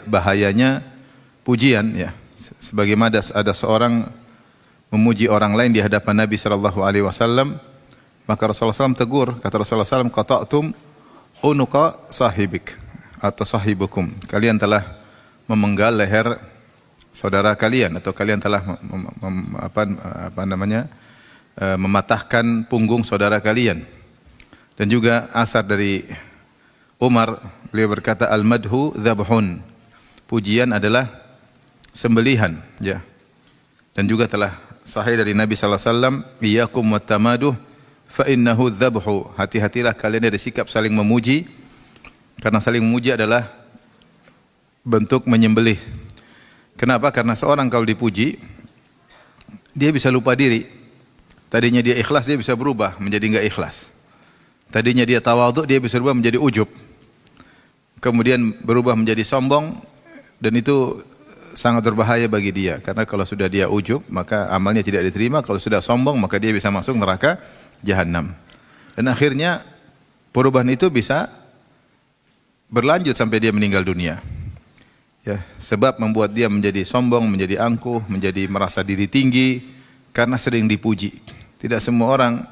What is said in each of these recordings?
bahayanya pujian ya. Sebagaimana ada seorang memuji orang lain di hadapan Nabi sallallahu alaihi wasallam, maka Rasulullah SAW tegur, kata Rasulullah SAW, qata'tum unuqa sahibik atau sahibukum. Kalian telah memenggal leher saudara kalian atau kalian telah mematahkan punggung saudara kalian. Dan juga asar dari Umar, beliau berkata al-madhu dzabhun. Pujian adalah sembelihan, ya. Dan juga telah sahih dari Nabi sallallahu alaihi wasallam, iyyakum wattamaduh fa innahu dzabhu. Hati-hatilah kalian dari sikap saling memuji, karena saling memuji adalah bentuk menyembelih. Kenapa? Karena seorang kalau dipuji, dia bisa lupa diri. Tadinya dia ikhlas, dia bisa berubah menjadi enggak ikhlas. Tadinya dia tawadhu, dia bisa berubah menjadi ujub. Kemudian berubah menjadi sombong, dan itu sangat berbahaya bagi dia. Karena kalau sudah dia ujub, maka amalnya tidak diterima. Kalau sudah sombong, maka dia bisa masuk neraka Jahannam. Dan akhirnya perubahan itu bisa berlanjut sampai dia meninggal dunia. Ya, sebab membuat dia menjadi sombong, menjadi angkuh, menjadi merasa diri tinggi karena sering dipuji. Tidak semua orang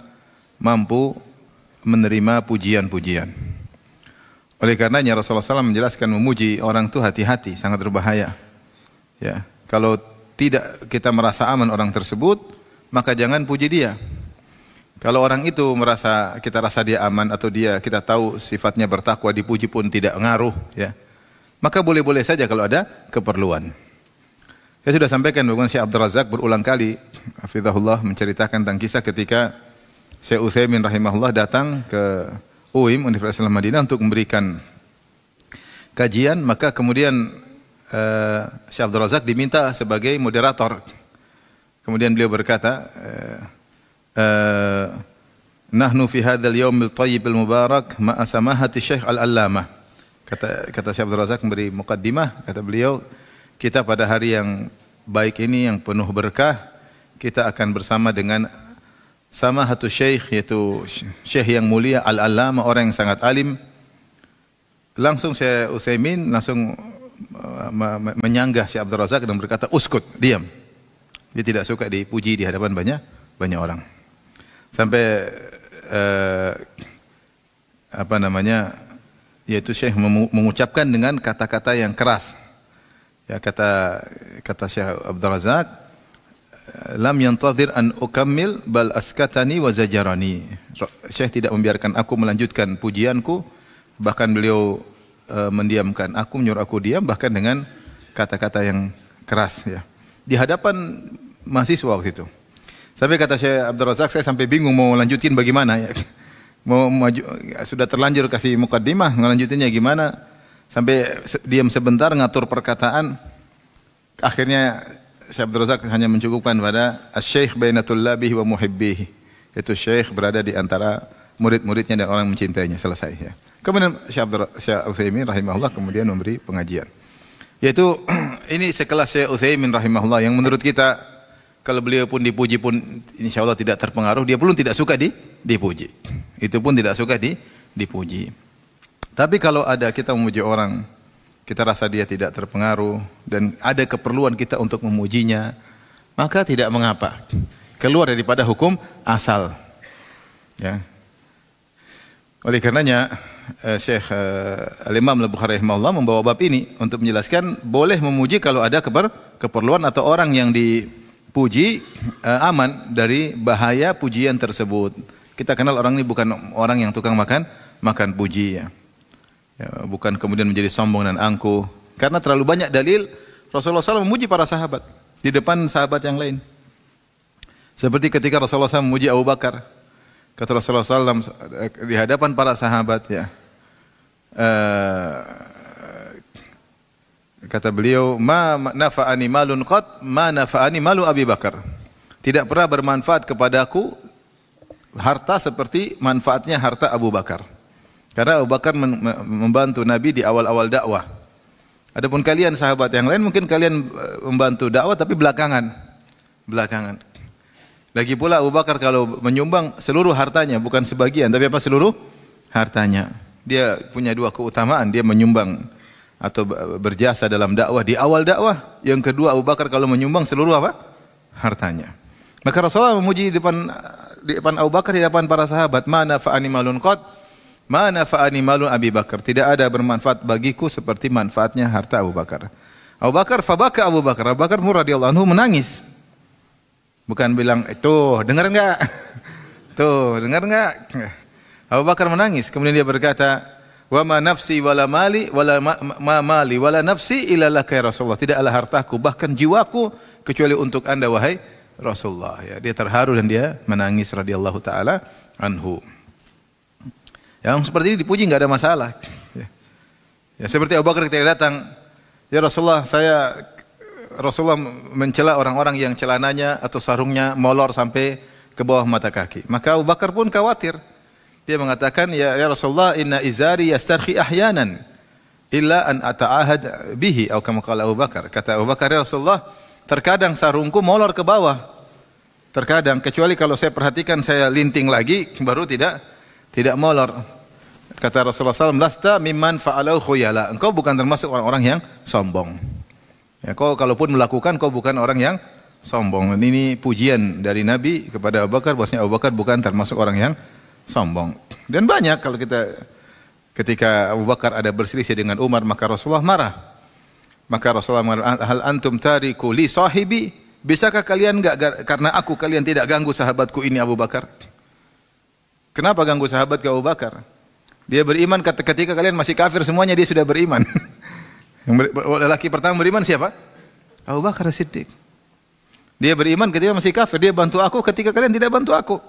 mampu menerima pujian-pujian. Oleh karenanya Rasulullah SAW menjelaskan memuji orang itu hati-hati, sangat berbahaya. Ya, kalau tidak kita merasa aman orang tersebut, maka jangan puji dia. Kalau orang itu kita rasa dia aman atau kita tahu sifatnya bertakwa, dipuji pun tidak ngaruh, ya, maka boleh-boleh saja kalau ada keperluan. Saya sudah sampaikan bagaimana Syekh Abdul Razak berulang kali, hafizahullah, menceritakan tentang kisah ketika Syekh Utsaimin rahimahullah datang ke UIM, Universitas Islam Madinah, untuk memberikan kajian. Maka kemudian Syekh Abdul Razak diminta sebagai moderator. Kemudian beliau berkata, nahnu fi hadzal yaumil thayyib al-mubarak ma'a samahati Syekh al-Allamah. Kata Syekh Abdul Razak memberi mukaddimah, kata beliau, kita pada hari yang baik ini, yang penuh berkah, kita akan bersama dengan samahatu Syekh, yaitu Syekh yang mulia al-Allamah, orang yang sangat alim. Langsung Syekh Utsaimin langsung menyanggah Syekh Abdul Razak dan berkata, uskut, diam. Dia tidak suka dipuji di hadapan banyak orang. Sampai yaitu Syekh mengucapkan dengan kata-kata yang keras. Ya, kata Syekh Abdul Razak, lam yantazir an ukammil bal askatani wa zajarani. Syekh tidak membiarkan aku melanjutkan pujianku, bahkan beliau mendiamkan aku, menyuruh aku diam, bahkan dengan kata-kata yang keras, ya, di hadapan mahasiswa waktu itu. Sampai kata Syekh Abdul Razak, saya sampai bingung mau lanjutin bagaimana, ya. Mau maju, sudah terlanjur kasih mukaddimah, ngelanjutinnya gimana? Sampai diam sebentar, ngatur perkataan. Akhirnya Syekh Abdul Razak hanya mencukupkan pada asy-syekh baina tullabihi wa muhibbihi. Itu syekh berada di antara murid-muridnya dan orang yang mencintainya. Selesai, ya. Kemudian Syekh Utsaimin rahimahullah kemudian memberi pengajian. Yaitu ini sekelas Syekh Utsaimin rahimahullah yang menurut kita kalau beliau pun dipuji pun insyaallah tidak terpengaruh, dia pun tidak suka dipuji. Itu pun tidak suka dipuji. Tapi kalau ada kita memuji orang, kita rasa dia tidak terpengaruh dan ada keperluan kita untuk memujinya, maka tidak mengapa. Keluar daripada hukum asal. Ya. Oleh karenanya Syekh Al-Imam Al-Bukhari rahimahullah membawa bab ini untuk menjelaskan boleh memuji kalau ada keperluan atau orang yang dipuji aman dari bahaya pujian tersebut. Kita kenal orang ini bukan orang yang tukang makan puji, ya. Ya, bukan kemudian menjadi sombong dan angkuh. Karena terlalu banyak dalil Rasulullah SAW memuji para sahabat di depan sahabat yang lain. Seperti ketika Rasulullah SAW memuji Abu Bakar. Kata Rasulullah SAW di hadapan para sahabat, ya, kata beliau, ma nafa'ani malun qat, ma nafa'ani malu Abi Bakar. Tidak pernah bermanfaat kepadaku harta seperti manfaatnya harta Abu Bakar. Karena Abu Bakar membantu Nabi di awal-awal dakwah. Adapun kalian sahabat yang lain, mungkin kalian membantu dakwah tapi belakangan. Lagi pula Abu Bakar kalau menyumbang seluruh hartanya, bukan sebagian, tapi seluruh hartanya. Dia punya dua keutamaan, dia menyumbang atau berjasa dalam dakwah di awal dakwah. Yang kedua, Abu Bakar kalau menyumbang seluruh apa? Hartanya. Maka Rasulullah memuji di depan Abu Bakar, di depan para sahabat, "Ma nafa'ani malun qad, ma nafa'ani malun Abi Bakar." Tidak ada bermanfaat bagiku seperti manfaatnya harta Abu Bakar. Abu Bakar, fabaka Abu Bakar. Abu Bakar radhiyallahu anhu menangis. Bukan bilang, "Tuh, dengar enggak?" Tuh, dengar enggak? Abu Bakar menangis. Kemudian dia berkata, "Wa ma nafsi wala mali wala ma mali wala nafsi illa laka ya Rasulullah." Tidaklah hartaku bahkan jiwaku kecuali untuk Anda wahai Rasulullah. Ya, dia terharu dan dia menangis radhiyallahu taala anhu. Yang seperti ini dipuji enggak ada masalah. Ya, seperti Abu Bakar ketika datang, "Ya Rasulullah, Rasulullah mencela orang-orang yang celananya atau sarungnya molor sampai ke bawah mata kaki." Maka Abu Bakar pun khawatir. Dia mengatakan, "Ya Rasulullah, inna izari yastarhi ahyanan illa an ata'ahad bihi." Atau kama qala Abu Bakar. Kata Abu Bakar, "Ya Rasulullah, terkadang sarungku molor ke bawah. Terkadang, kecuali kalau saya perhatikan saya linting lagi baru tidak molor." Kata Rasulullah SAW, "Lasta mimman fa'alau khuyala." Engkau bukan termasuk orang-orang yang sombong. Ya, kau kalaupun melakukan, kau bukan orang yang sombong. Ini pujian dari Nabi kepada Abu Bakar, bahwasanya Abu Bakar bukan termasuk orang yang sombong. Dan banyak kalau ketika Abu Bakar ada berselisih dengan Umar, maka Rasulullah marah. Maka Rasulullah mengatakan, "Hal antum tariku li sahibi?" Bisakah kalian karena aku kalian tidak ganggu sahabatku ini Abu Bakar? Kenapa ganggu sahabat Abu Bakar? Dia beriman ketika kalian masih kafir semuanya, dia sudah beriman. Lelaki pertama beriman siapa? Abu Bakar As-Siddiq. Dia beriman ketika masih kafir, dia bantu aku ketika kalian tidak bantu aku.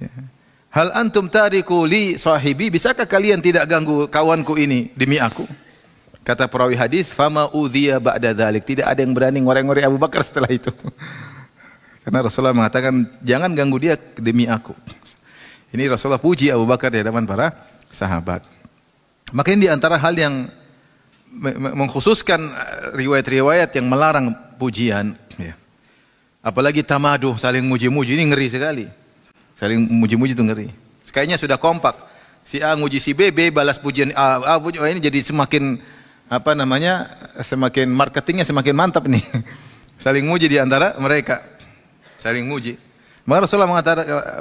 Ya. Hal antum tariku li sahibi, bisakah kalian tidak ganggu kawanku ini demi aku? Kata perawi hadis, "Fama udhiya ba'da dzalik." Tidak ada yang berani ngorek-ngorek Abu Bakar setelah itu. Karena Rasulullah mengatakan, "Jangan ganggu dia demi aku." Ini Rasulullah puji Abu Bakar di hadapan para sahabat. Maka ini di antara hal yang mengkhususkan riwayat-riwayat yang melarang pujian, ya. Apalagi tamaduh, saling muji-muji, ini ngeri sekali. Saling muji-muji itu ngeri. Kayaknya sudah kompak. Si A nguji si B, B balas pujian A, ini jadi semakin semakin marketingnya semakin mantap nih. Saling muji di antara mereka. Saling muji. Maka Rasulullah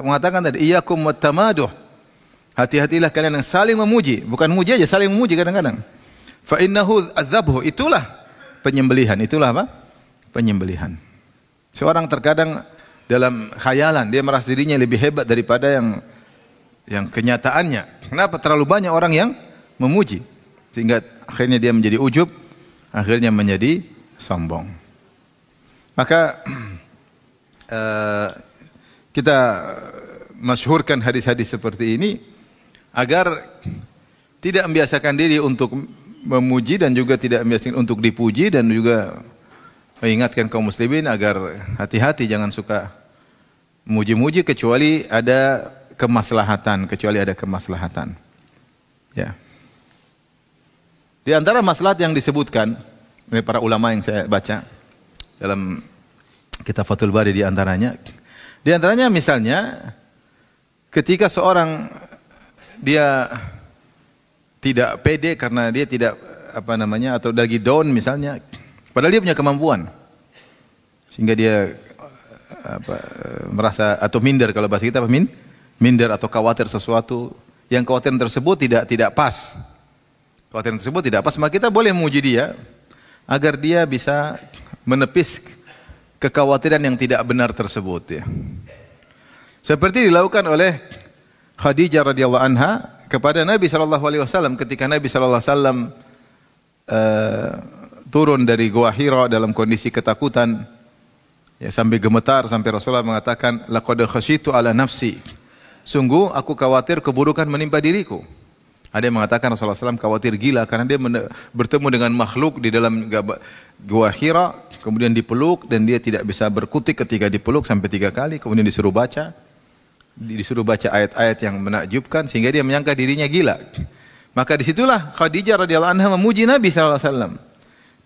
mengatakan tadi, "Iyyakum wattamaduh." Hati-hatilah kalian yang saling memuji, bukan muji aja, saling memuji kadang-kadang. Fa innahu adzabhu, itulah penyembelihan, itulah apa? Penyembelihan. Seorang terkadang dalam khayalan dia merasa dirinya lebih hebat daripada yang kenyataannya. Kenapa? Terlalu banyak orang yang memuji sehingga akhirnya dia menjadi ujub, akhirnya menjadi sombong. Maka kita masyhurkan hadis-hadis seperti ini agar tidak membiasakan diri untuk memuji dan juga tidak membiasakan untuk dipuji, dan juga mengingatkan kaum muslimin agar hati-hati, jangan suka muji-muji kecuali ada kemaslahatan, Ya. Di antara maslahat yang disebutkan oleh para ulama yang saya baca dalam kitab Fathul Bari di antaranya misalnya ketika seorang dia tidak pede karena dia tidak atau lagi down misalnya, padahal dia punya kemampuan sehingga dia merasa atau minder, kalau bahasa kita minder atau khawatir sesuatu, yang kekhawatiran tersebut tidak pas. Kekhawatiran tersebut tidak pas, maka kita boleh memuji dia agar dia bisa menepis kekhawatiran yang tidak benar tersebut, ya. Seperti dilakukan oleh Khadijah radhiyallahu anha kepada Nabi sallallahu alaihi wasallam ketika Nabi sallallahu alaihi wasallam turun dari Gua Hira dalam kondisi ketakutan, ya, sampai gemetar, sampai Rasulullah mengatakan, "Laqad khasyitu ala nafsi." Sungguh aku khawatir keburukan menimpa diriku. Ada yang mengatakan Rasulullah SAW khawatir gila karena dia bertemu dengan makhluk di dalam Gua Hira, kemudian dipeluk dan dia tidak bisa berkutik ketika dipeluk sampai 3 kali, kemudian disuruh baca ayat-ayat yang menakjubkan sehingga dia menyangka dirinya gila. Maka disitulah Khadijah radhiyallahu anha memuji Nabi sallallahu alaihi wasallam.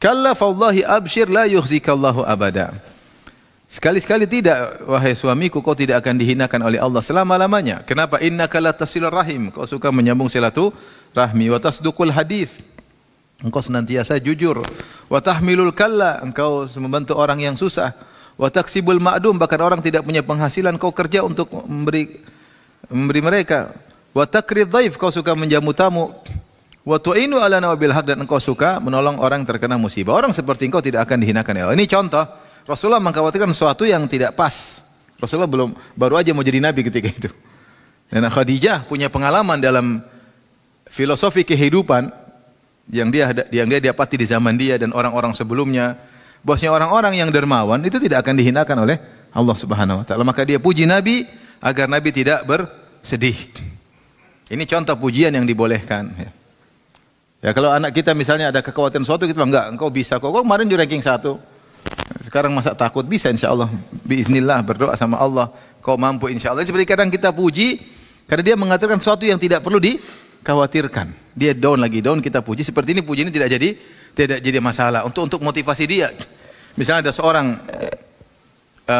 "Kalla fawallahi abshir la yukhzikallahu abada." Sekali-sekali tidak, wahai suamiku, kau tidak akan dihinakan oleh Allah selama-lamanya. Kenapa? Innaka la tasilur rahim. Kau suka menyambung silaturahmi wa tasduqul hadis. engkau senantiasa jujur. Wa tahmilul kalla, engkau membantu orang yang susah. Wa taksibul ma'dum, bahkan orang tidak punya penghasilan kau kerja untuk memberi mereka. Wa takrid dhaif, kau suka menjamu tamu. Wa tu'inu ala nawabil haq, dan engkau suka menolong orang terkena musibah. Orang seperti engkau tidak akan dihinakan ya Allah. Ini contoh Rasulullah mengkhawatirkan sesuatu yang tidak pas. Rasulullah baru aja mau jadi nabi ketika itu. Dan Khadijah punya pengalaman dalam filosofi kehidupan yang dia dapati di zaman dia dan orang-orang sebelumnya. Bosnya orang-orang yang dermawan itu tidak akan dihinakan oleh Allah Subhanahu wa taala. Maka dia puji Nabi agar Nabi tidak bersedih. Ini contoh pujian yang dibolehkan. Ya kalau anak kita misalnya ada kekhawatiran suatu, kita bilang enggak, engkau bisa kok. Kau kemarin di ranking 1. Sekarang masa takut? Bisa insyaallah. Biiznillah, berdoa sama Allah, kau mampu insyaallah. Seperti kadang kita puji karena dia mengatakan sesuatu yang tidak perlu dikhawatirkan. Dia down lagi, kita puji. Seperti ini puji ini tidak jadi masalah untuk motivasi dia. Misalnya ada seorang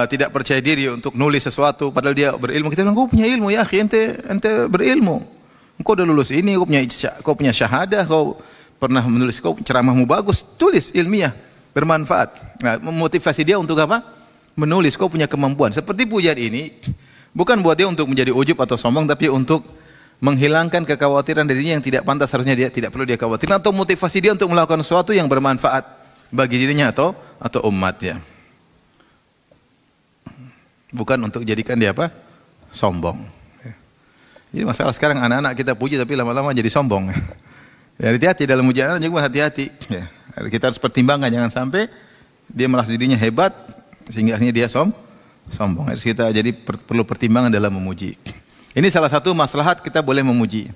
tidak percaya diri untuk nulis sesuatu padahal dia berilmu, kita bilang kau punya ilmu ya akhi, ente berilmu. Engkau udah lulus ini, kau punya syahadah, kau pernah menulis, kau ceramahmu bagus, tulis ilmiah, bermanfaat. Nah, memotivasi dia untuk apa? Menulis, kau punya kemampuan. Seperti pujian ini bukan buat dia untuk menjadi ujub atau sombong, tapi untuk menghilangkan kekhawatiran dirinya yang tidak pantas, harusnya dia tidak perlu dia khawatirkan, atau motivasi dia untuk melakukan sesuatu yang bermanfaat bagi dirinya atau umatnya. Bukan untuk jadikan dia apa? Sombong. Jadi masalah sekarang anak-anak kita puji tapi lama-lama jadi sombong. Ya, hati-hati dalam ujian juga hati-hati. Ya, kita harus pertimbangkan jangan sampai dia merasa dirinya hebat sehingga akhirnya dia sombong. Harus kita jadi perlu pertimbangan dalam memuji. Ini salah satu maslahat kita boleh memuji.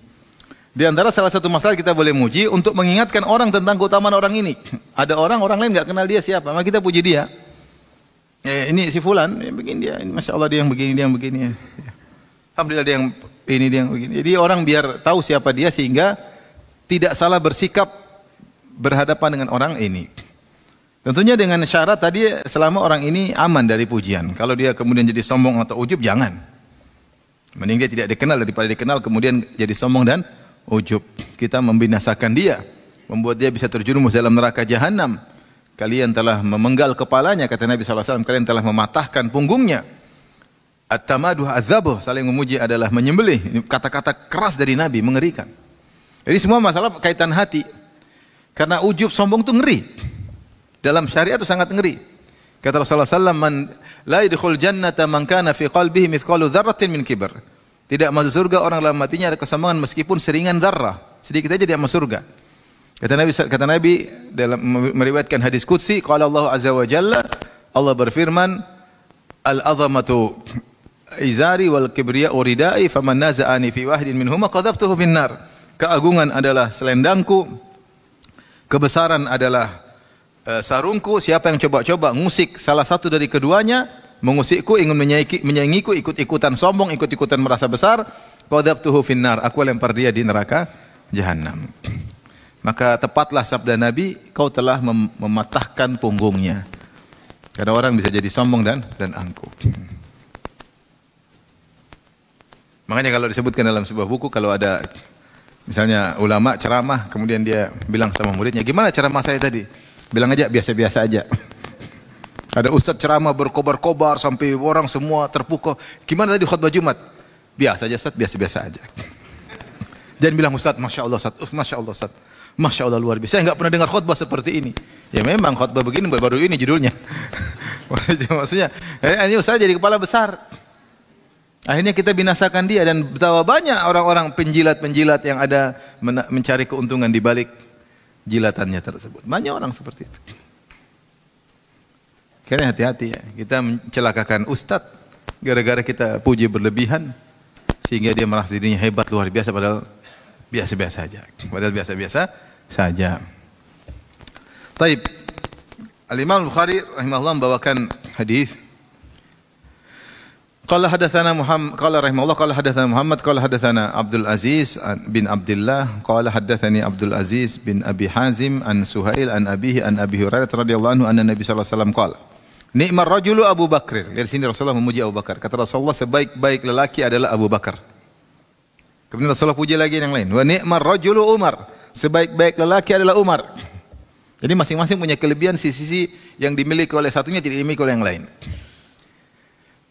Di antara salah satu maslahat kita boleh memuji untuk mengingatkan orang tentang keutamaan orang ini. Ada orang lain enggak kenal dia siapa, maka kita puji dia. Ini si fulan, begini dia, Masya Allah dia yang begini, dia yang begini. Ya. Alhamdulillah dia yang ini, dia yang begini. Jadi orang biar tahu siapa dia sehingga tidak salah bersikap berhadapan dengan orang ini. Tentunya dengan syarat tadi selama orang ini aman dari pujian. Kalau dia kemudian jadi sombong atau ujub, jangan. Mending dia tidak dikenal daripada dikenal kemudian jadi sombong dan ujub. Kita membinasakan dia, membuat dia bisa terjerumus dalam neraka jahanam. Kalian telah memenggal kepalanya, kata Nabi SAW, kalian telah mematahkan punggungnya. At-tamaduh adzabuh, saling memuji adalah menyembelih. Ini kata-kata keras dari Nabi, mengerikan. Jadi semua masalah kaitan hati. Karena ujub sombong itu ngeri. Dalam syariat itu sangat ngeri. Kata Rasulullah SAW, man la yadkhul jannata man kana fi qalbihi mithqalu dzarratin min kibr. Tidak masuk surga orang dalam hatinya ada kesombongan meskipun seringan dzarrah. Sedikit aja dia masuk surga. Kata Nabi dalam meriwayatkan hadis qudsi, qala Allah azza wa jalla, Allah berfirman, al-'azamatu izari wal kibriya'u ridai faman naza'ani fi wahidin minhuma qadhaftuhu finnar. Keagungan adalah selendangku, kebesaran adalah sarungku. Siapa yang coba-coba ngusik salah satu dari keduanya, mengusikku, ingin menyaingiku, ikut-ikutan sombong, ikut-ikutan merasa besar, qadhaftuhu finnar, aku lempar dia di neraka jahanam. Maka tepatlah sabda Nabi, kau telah mematahkan punggungnya. Karena orang bisa jadi sombong dan angkuh. Makanya kalau disebutkan dalam sebuah buku, kalau ada misalnya ulama ceramah, kemudian dia bilang sama muridnya, gimana ceramah saya tadi? Bilang aja biasa-biasa aja. Ada ustaz ceramah berkobar-kobar sampai orang semua terpukau. Gimana tadi khutbah Jumat? Biasa aja ustaz, biasa-biasa aja. Jangan bilang ustaz, Masya Allah ustaz, Masya Allah ustaz. Masya Allah luar biasa. Saya enggak pernah dengar khutbah seperti ini. Ya memang khutbah begini baru ini judulnya. Maksudnya, ini usaha jadi kepala besar. Akhirnya kita binasakan dia dan betapa banyak orang-orang penjilat-penjilat yang ada mencari keuntungan di balik jilatannya tersebut. Banyak orang seperti itu. Karena hati-hati ya. Kita mencelakakan ustadz gara-gara kita puji berlebihan sehingga dia merasa dirinya hebat luar biasa padahal biasa-biasa saja. Padahal biasa-biasa saja. Taib. Al-Imam Al-Bukhari rahimahullah membawakan hadis. Qala hadatsana Muhammad, qala rahimahullah, qala hadatsana Muhammad, qala hadatsana Abdul Aziz bin Abdullah, qala hadatsani Abdul Aziz bin Abi Hazim an Suhail an abihi an Abi Hurairah radhiyallahu anhu anna Nabi sallallahu alaihi wasallam qala Ni'mar rajulu Abu Bakr. Dari sini Rasulullah memuji Abu Bakar. Kata Rasulullah sebaik-baik lelaki adalah Abu Bakar. Kemudian Rasulullah puji lagi yang lain. Wa ni'mar rajulu Umar. sebaik-baik lelaki adalah Umar. Jadi masing-masing punya kelebihan sisi-sisi yang dimiliki oleh satunya tidak dimiliki oleh yang lain.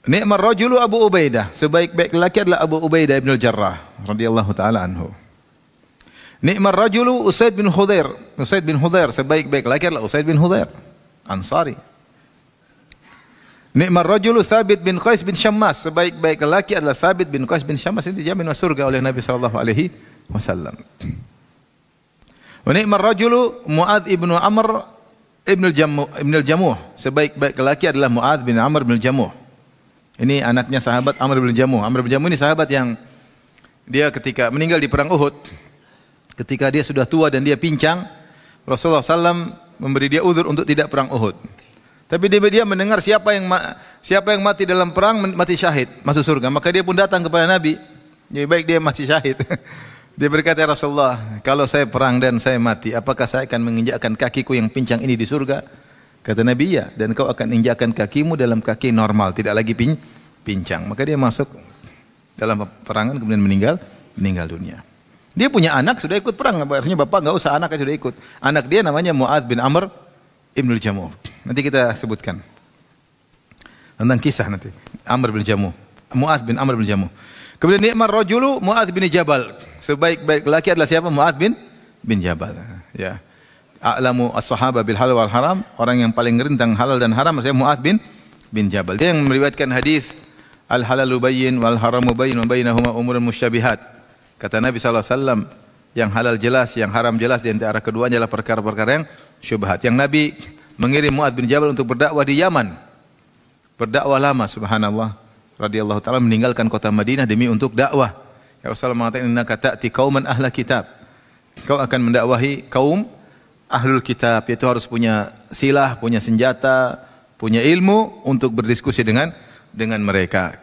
Ni'mar rajulu Abu Ubaidah, sebaik-baik lelaki adalah Abu Ubaidah bin Al-Jarrah radhiyallahu taala anhu. Ni'mar rajulu Usaid bin Hudhair, Usaid bin Hudhair, sebaik-baik lelaki adalah Usaid bin Hudhair, Ansari. Ni'mar rajulu Thabit bin Qais bin Syammas, sebaik-baik lelaki adalah Thabit bin Qais bin Syammas, ini dijamin masuk surga oleh Nabi sallallahu alaihi wasallam. Wa ni'mar rajulu Mu'adz ibnu Amr ibn al-Jamuh, sebaik-baik lelaki adalah Mu'adz bin Amr bin al-Jamuh. Ini anaknya sahabat Amr bin Jamuh. Amr bin Jamuh ini sahabat yang dia ketika meninggal di perang Uhud, ketika dia sudah tua dan dia pincang, Rasulullah SAW memberi dia uzur untuk tidak perang Uhud. Tapi dia mendengar siapa yang mati dalam perang mati syahid, masuk surga. Maka dia pun datang kepada Nabi. Jadi baik dia mati syahid. Dia berkata, ya Rasulullah, kalau saya perang dan saya mati, apakah saya akan menginjakkan kakiku yang pincang ini di surga? Kata Nabi, ya. Dan kau akan injakkan kakimu dalam kaki normal, tidak lagi pincang. Maka dia masuk dalam peperangan kemudian meninggal dunia. Dia punya anak sudah ikut perang, artinya bapak enggak usah, anaknya sudah ikut. Anak dia namanya Mu'adz bin Amr ibn al-Jamuh. Nanti kita sebutkan tentang kisah nanti. Amr bin Jamuh, Mu'adz bin Amr bin Jamuh. Kemudian ni'mar rajulu Mu'adz bin Jabal. Sebaik-baik lelaki adalah siapa? Mu'adz bin Jabal. Ya. A'lamu as-sahaba bil halal wal haram, orang yang paling ngerti tentang halal dan haram adalah Mu'adz bin Jabal. Dia yang meriwayatkan hadis al halalu bayyin wal haramu bayyin wa bainahuma umurun musyabihat. Kata Nabi SAW, yang halal jelas, yang haram jelas, di antara keduanya adalah perkara-perkara yang syubhat. Yang Nabi mengirim Mu'adz bin Jabal untuk berdakwah di Yaman. Berdakwah lama, subhanallah. Radhiyallahu ta'ala meninggalkan kota Madinah demi untuk dakwah. Ya Rasulullah mengatakan, innaka ta'ti qauman ahla kitab. Kau akan mendakwahi kaum ahlul kitab, yaitu harus punya silah, punya senjata, punya ilmu untuk berdiskusi dengan mereka.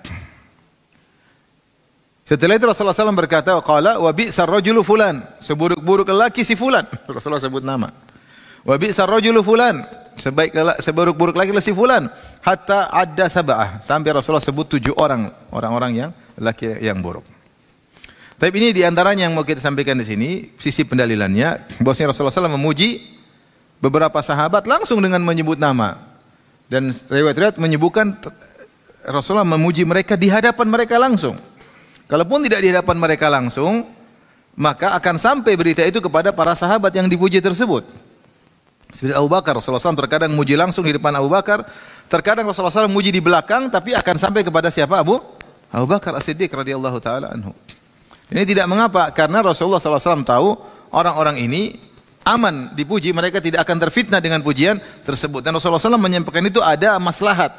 Setelah itu Rasulullah SAW berkata, qala wa bi'sar rajulu fulan, seburuk-buruk lelaki si fulan. Rasulullah sebut nama. Wa bi'sar rajulu fulan, seburuk-buruk lelaki si fulan. Hatta adda sab'ah, sampai Rasulullah sebut 7 orang-orang yang lelaki yang buruk. Tapi ini diantaranya yang mau kita sampaikan di sini, sisi pendalilannya, bahwasanya Rasulullah SAW memuji beberapa sahabat langsung dengan menyebut nama. Dan riwayat-riwayat menyebutkan Rasulullah memuji mereka di hadapan mereka langsung. Kalaupun tidak di hadapan mereka langsung, maka akan sampai berita itu kepada para sahabat yang dipuji tersebut. Seperti Abu Bakar, Rasulullah SAW terkadang muji langsung di depan Abu Bakar, terkadang Rasulullah SAW muji di belakang, tapi akan sampai kepada siapa? Abu Bakar As-Siddiq radhiyallahu taala anhu. Ini tidak mengapa, karena Rasulullah SAW tahu orang-orang ini aman dipuji, mereka tidak akan terfitnah dengan pujian tersebut. Dan Rasulullah SAW menyampaikan itu ada maslahat,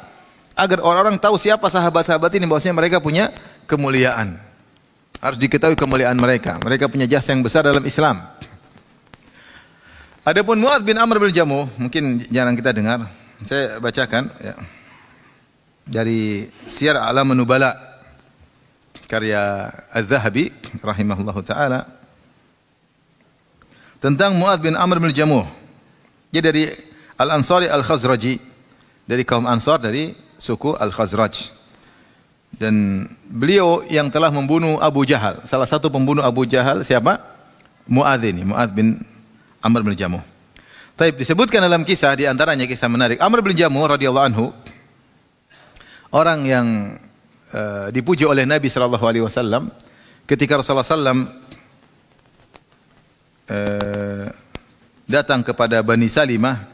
agar orang-orang tahu siapa sahabat-sahabat ini, bahwasanya mereka punya kemuliaan. Harus diketahui kemuliaan mereka. Mereka punya jasa yang besar dalam Islam. Adapun Mu'adz bin Amr bin Jamuh, mungkin jarang kita dengar. Saya bacakan ya, dari Siyar A'lamun Nubala karya Az-Zahabi rahimahullahu taala tentang Mu'adz bin Amr bin Jamuh. Dia dari Al-Ansari Al-Khazraji, dari kaum Ansar, dari suku Al-Khazraj. Dan beliau yang telah membunuh Abu Jahal, salah satu pembunuh Abu Jahal siapa? Mu'adz ini, Mu'adz bin Amr bin Jamuh. Taib disebutkan dalam kisah, di antaranya kisah menarik. Amr bin Jamuh radhiyallahu anhu, orang yang dipuji oleh Nabi sallallahu alaihi wasallam ketika Rasulullah sallam datang kepada Bani Salimah.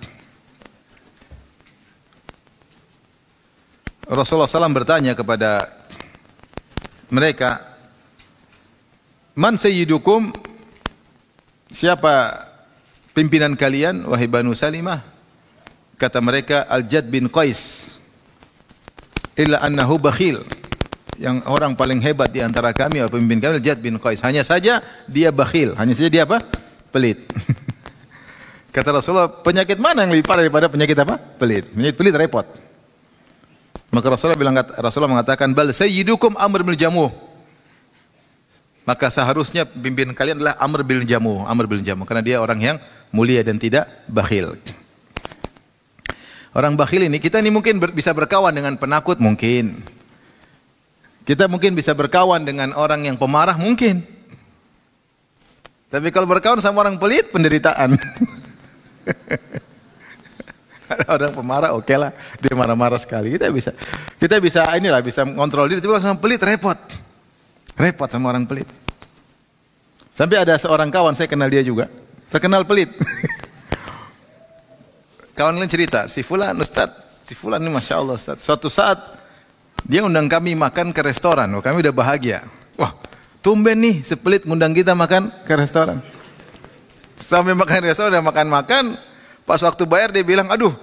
Rasulullah SAW bertanya kepada mereka, man sayyidukum, siapa pimpinan kalian wahai Banu Salimah? Kata mereka, Al-Jad bin Qais, illa annahu bakhil, yang orang paling hebat di antara kami atau pemimpin kami Al-Jad bin Qais, hanya saja dia bakhil, hanya saja dia apa? Pelit. Kata Rasulullah, penyakit mana yang lebih parah daripada penyakit apa? Pelit. Penyakit pelit repot. Maka Rasulullah mengatakan, bal sayyidukum Amr bin Jamuh. Maka seharusnya pimpinan kalian adalah Amr bin Jamuh, karena dia orang yang mulia dan tidak bakhil. Orang bakhil ini, kita ini mungkin bisa berkawan dengan penakut mungkin. Kita mungkin bisa berkawan dengan orang yang pemarah mungkin. Tapi kalau berkawan sama orang pelit, penderitaan. Ada orang pemarah, oke lah, dia marah-marah sekali. Kita bisa inilah, bisa mengontrol diri. Tapi kalau sama pelit repot, repot sama orang pelit. Sampai ada seorang kawan, saya kenal dia juga, saya kenal pelit. Kawan lain cerita, si Fulan Ustaz, si Fulan ini Masya Allah Ustaz, suatu saat dia undang kami makan ke restoran. Oh, kami udah bahagia. Wah, tumben nih sepelit ngundang kita makan ke restoran. Sampai makan di restoran, udah makan-makan, pas waktu bayar dia bilang, aduh,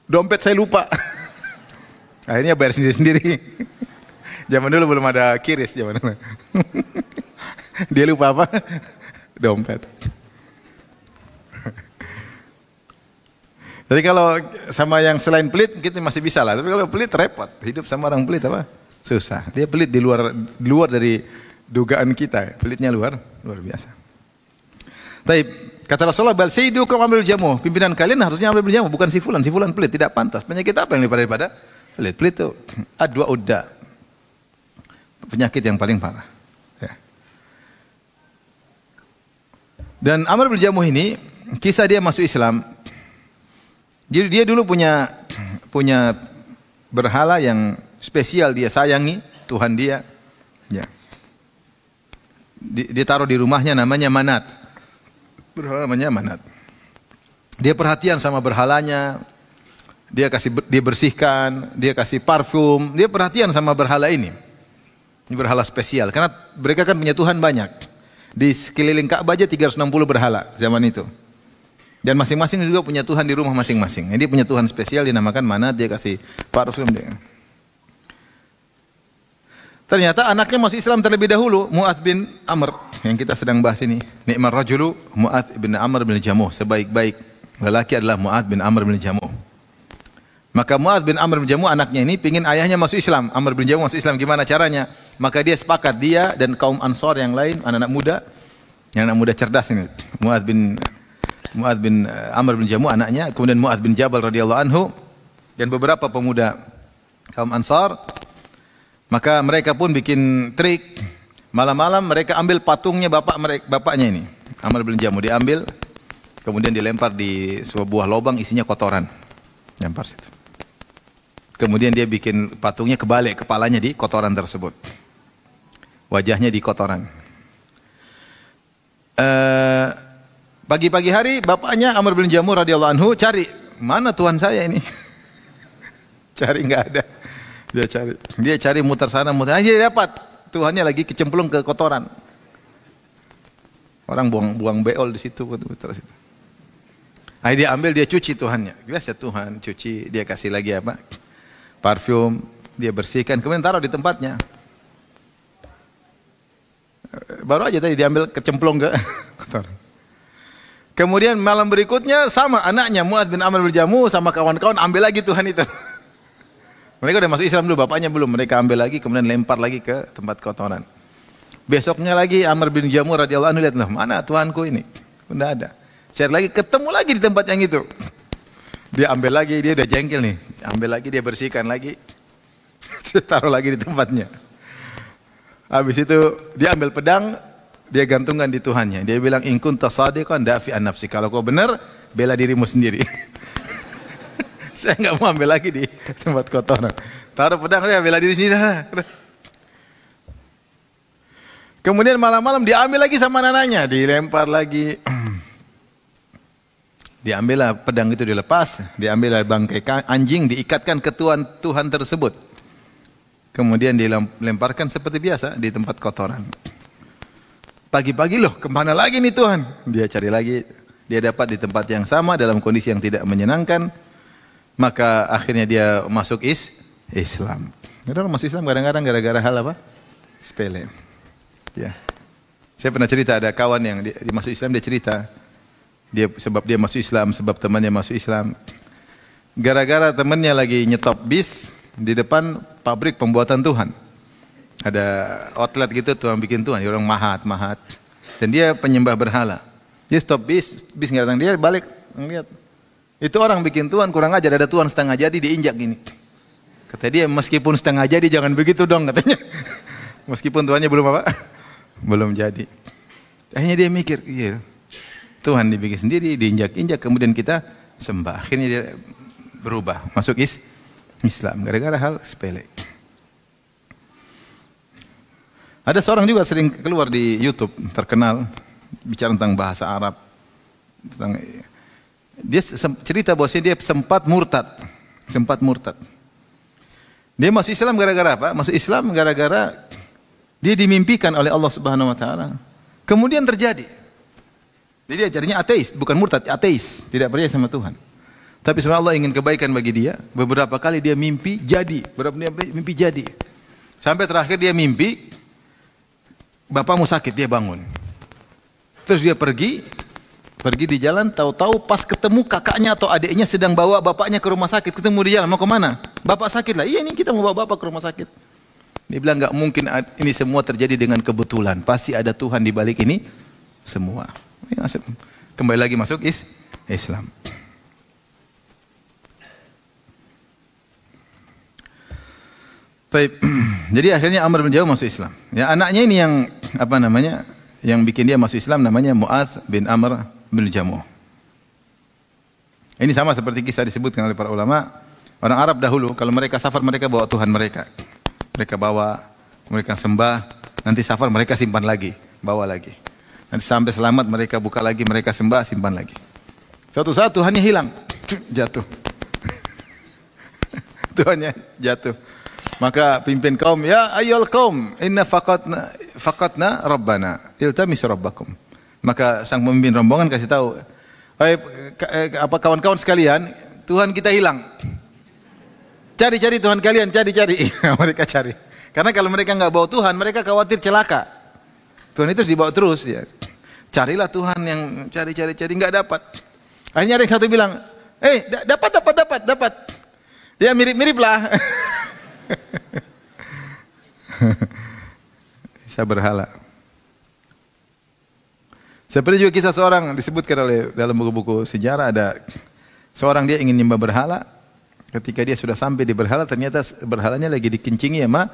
dompet saya lupa. Akhirnya bayar sendiri-sendiri. Zaman dulu belum ada kiris, zaman dulu. Dia lupa apa? Dompet. Jadi kalau sama yang selain pelit kita masih bisa lah, tapi kalau pelit repot. Hidup sama orang pelit apa? Susah. Dia pelit di luar dari dugaan kita. Pelitnya luar biasa. Taib, kata Rasulullah, bal sayyidukum amilul jamuh. Pimpinan kalian harusnya ambil jamuh, bukan si fulan. Si fulan pelit, tidak pantas. Penyakit apa yang lebih parah daripada pelit? Pelit itu adwa udda. Penyakit yang paling parah. Ya. Dan Amr bin Jamuh ini, kisah dia masuk Islam. Jadi dia dulu punya berhala yang spesial dia sayangi, Tuhan dia. Ya. Dia taruh di rumahnya namanya Manat. Berhala namanya Manat. Dia perhatian sama berhalanya. Dia bersihkan, dia kasih parfum, dia perhatian sama berhala ini. Ini berhala spesial karena mereka kan punya Tuhan banyak. Di sekeliling Ka'bah aja 360 berhala zaman itu. Dan masing-masing juga punya Tuhan di rumah masing-masing. Jadi punya Tuhan spesial dinamakan Manat, dia kasih parfum dia. Ternyata anaknya masuk Islam terlebih dahulu, Mu'adz bin Amr yang kita sedang bahas ini. Ni'mar rajulu Mu'adz bin Amr bin Jamuh, sebaik-baik lelaki adalah Mu'adz bin Amr bin Jamuh. Maka Mu'adz bin Amr bin Jamuh anaknya ini pingin ayahnya masuk Islam. Amr bin Jamuh masuk Islam, gimana caranya? Maka dia sepakat, dia dan kaum Ansor yang lain, anak-anak muda cerdas ini. Mu'adz bin Amr bin Jamuh anaknya, kemudian Mu'adz bin Jabal radhiyallahu anhu dan beberapa pemuda kaum Ansar. Maka mereka pun bikin trik. Malam-malam mereka ambil patungnya bapaknya ini, Amr bin Jamuh, diambil kemudian dilempar di sebuah lubang isinya kotoran. Lempar situ. Kemudian dia bikin patungnya kebalik, kepalanya di kotoran tersebut. Wajahnya di kotoran. Pagi-pagi hari bapaknya Amr bin Jamuh radhiyallahu anhu cari, mana Tuhan saya ini? Cari enggak ada. Dia cari muter sana muter. Dia dapat Tuhannya lagi kecemplung ke kotoran. Orang buang beol di situ, muter situ. Akhirnya dia ambil, dia cuci Tuhannya. Biasa Tuhan cuci, dia kasih lagi apa? Parfum, dia bersihkan, kemudian taruh di tempatnya. Baru aja tadi diambil kecemplung ke kotoran. Kemudian malam berikutnya sama anaknya Mu'adz bin Amr bin Jamuh sama kawan-kawan ambil lagi Tuhan itu. Mereka udah masuk Islam dulu, bapaknya belum. Mereka ambil lagi kemudian lempar lagi ke tempat kotoran. Besoknya lagi Amr bin Jamuh radhiyallahu anhu lihat, mana Tuhanku ini? Udah ada. Cari lagi, ketemu lagi di tempat yang itu. Dia ambil lagi, dia udah jengkel nih. Ambil lagi, dia bersihkan lagi. Taruh lagi di tempatnya. Habis itu dia ambil pedang, dia gantungkan di Tuhannya. Dia bilang, in kunta shadiqan dafi an nafsi. Kalau kau benar, bela dirimu sendiri. Saya enggak mau ambil lagi di tempat kotoran. Taruh pedang, dia bela diri sendiri. Kemudian malam-malam diambil lagi sama anaknya, dilempar lagi. Diambillah pedang itu dilepas, diambillah bangkai anjing diikatkan ke Tuhan tersebut. Kemudian dilemparkan seperti biasa di tempat kotoran. Pagi-pagi loh, kemana lagi nih Tuhan? Dia cari lagi, dia dapat di tempat yang sama dalam kondisi yang tidak menyenangkan. Maka akhirnya dia masuk Islam. Orang masuk Islam kadang-kadang gara-gara hal apa? Sepele. Ya. Saya pernah cerita ada kawan yang dia masuk Islam, dia cerita. Sebab dia masuk Islam, sebab temannya masuk Islam. Gara-gara temannya lagi nyetop bis di depan pabrik pembuatan Tuhan. Ada outlet gitu, Tuhan bikin Tuhan, orang mahat. Dan dia penyembah berhala. Dia stop bis nggak datang, dia balik ngeliat. Itu orang bikin Tuhan kurang ajar, ada Tuhan setengah jadi diinjak gini. Kata dia, meskipun setengah jadi jangan begitu dong katanya. Meskipun Tuhannya belum apa? Belum jadi. Akhirnya dia mikir, iya, Tuhan dibikin sendiri, diinjak-injak, kemudian kita sembah. Akhirnya dia berubah, masuk Islam, gara-gara hal sepele. Ada seorang juga sering keluar di YouTube, terkenal, bicara tentang bahasa Arab. Dia cerita bahwa dia sempat murtad. Dia masuk Islam gara-gara apa? Masuk Islam gara-gara dia dimimpikan oleh Allah Subhanahu wa taala. Kemudian terjadi. Jadi dia jadinya ateis, bukan murtad, ateis, tidak percaya sama Tuhan. Tapi sebenarnya Allah ingin kebaikan bagi dia. Beberapa kali dia mimpi jadi, mimpi jadi. Sampai terakhir dia mimpi bapakmu sakit, dia bangun. Terus dia pergi di jalan, tahu-tahu pas ketemu kakaknya atau adiknya sedang bawa bapaknya ke rumah sakit, ketemu di jalan, mau kemana? Bapak sakit lah, iya ini kita mau bawa bapak ke rumah sakit. Dia bilang nggak mungkin ini semua terjadi dengan kebetulan, pasti ada Tuhan di balik ini semua. Kembali lagi masuk Islam. Jadi akhirnya Amr bin Jamuh masuk Islam. Ya, anaknya ini yang apa namanya? Yang bikin dia masuk Islam namanya Mu'adz bin Amr bin Jamuh. Ini sama seperti kisah disebutkan oleh para ulama. Orang Arab dahulu kalau mereka safar mereka bawa Tuhan mereka. Mereka bawa, mereka sembah, nanti safar mereka simpan lagi, bawa lagi. Nanti sampai selamat mereka buka lagi, mereka sembah, simpan lagi. Suatu saat Tuhannya hilang, jatuh. Tuhannya jatuh. Maka pimpin kaum, ya ayyul kaum, inna faqatna rabbana, iltamis rabbakum. Maka sang pemimpin rombongan kasih tahu, apa kawan-kawan sekalian, Tuhan kita hilang. Cari-cari Tuhan kalian, cari-cari. Mereka cari. Karena kalau mereka nggak bawa Tuhan, mereka khawatir celaka. Tuhan itu dibawa terus ya. Carilah Tuhan yang cari-cari nggak dapat. Akhirnya ada yang satu bilang, dapat. Ya mirip-mirip lah. Bisa berhala. Seperti juga kisah seorang disebutkan oleh dalam buku-buku sejarah, ada seorang dia ingin nyembah berhala. Ketika dia sudah sampai di berhala, ternyata berhalanya lagi dikencingi sama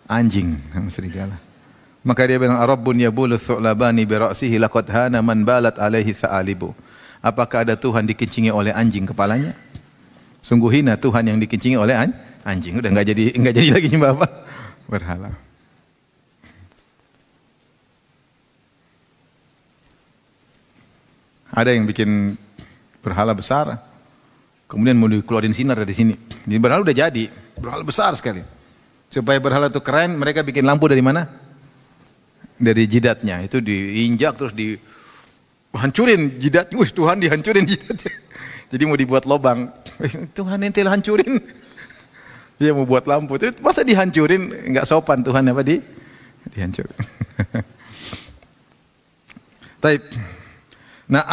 anjing, sama serigala. Maka dia bilang, Rabbun yabulu thu'labani bi ra'sihi laqad hana man balat alaihi tha'alibu. Apakah ada Tuhan dikencingi oleh anjing kepalanya? Sungguh hina Tuhan yang dikencingi oleh anjing. Udah enggak jadi lagi nyembah apa? Berhala. Ada yang bikin berhala besar, kemudian mau dikeluarin sinar dari sini. Jadi berhala udah jadi, berhala besar sekali. Supaya berhala itu keren, mereka bikin lampu dari mana? Dari jidatnya. Itu diinjak terus dihancurin jidatnya. Wih, Tuhan dihancurin jidatnya. Jadi mau dibuat lubang. Tuhan ente hancurin. Dia mau buat lampu. Itu masa dihancurin? Enggak sopan Tuhan apa dihancurin. Taib. Nah,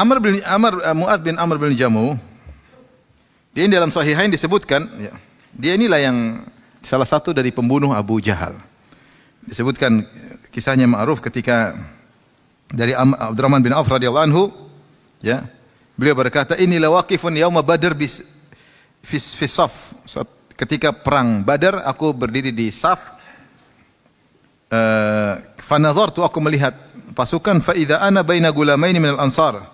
Mu'adz bin Amr bin Jamuh, dia dalam Sahihain disebutkan, ya, dia inilah yang salah satu dari pembunuh Abu Jahal. Disebutkan kisahnya ma'ruf ketika dari Abdurrahman bin Auf radhiyallahu anhu, ya, beliau berkata, inilah waqifun yauma Badr fi saf. Ketika perang Badar, aku berdiri di saf. Fanadhartu, aku melihat pasukan, fa idza ana baina gulamaini minal ansar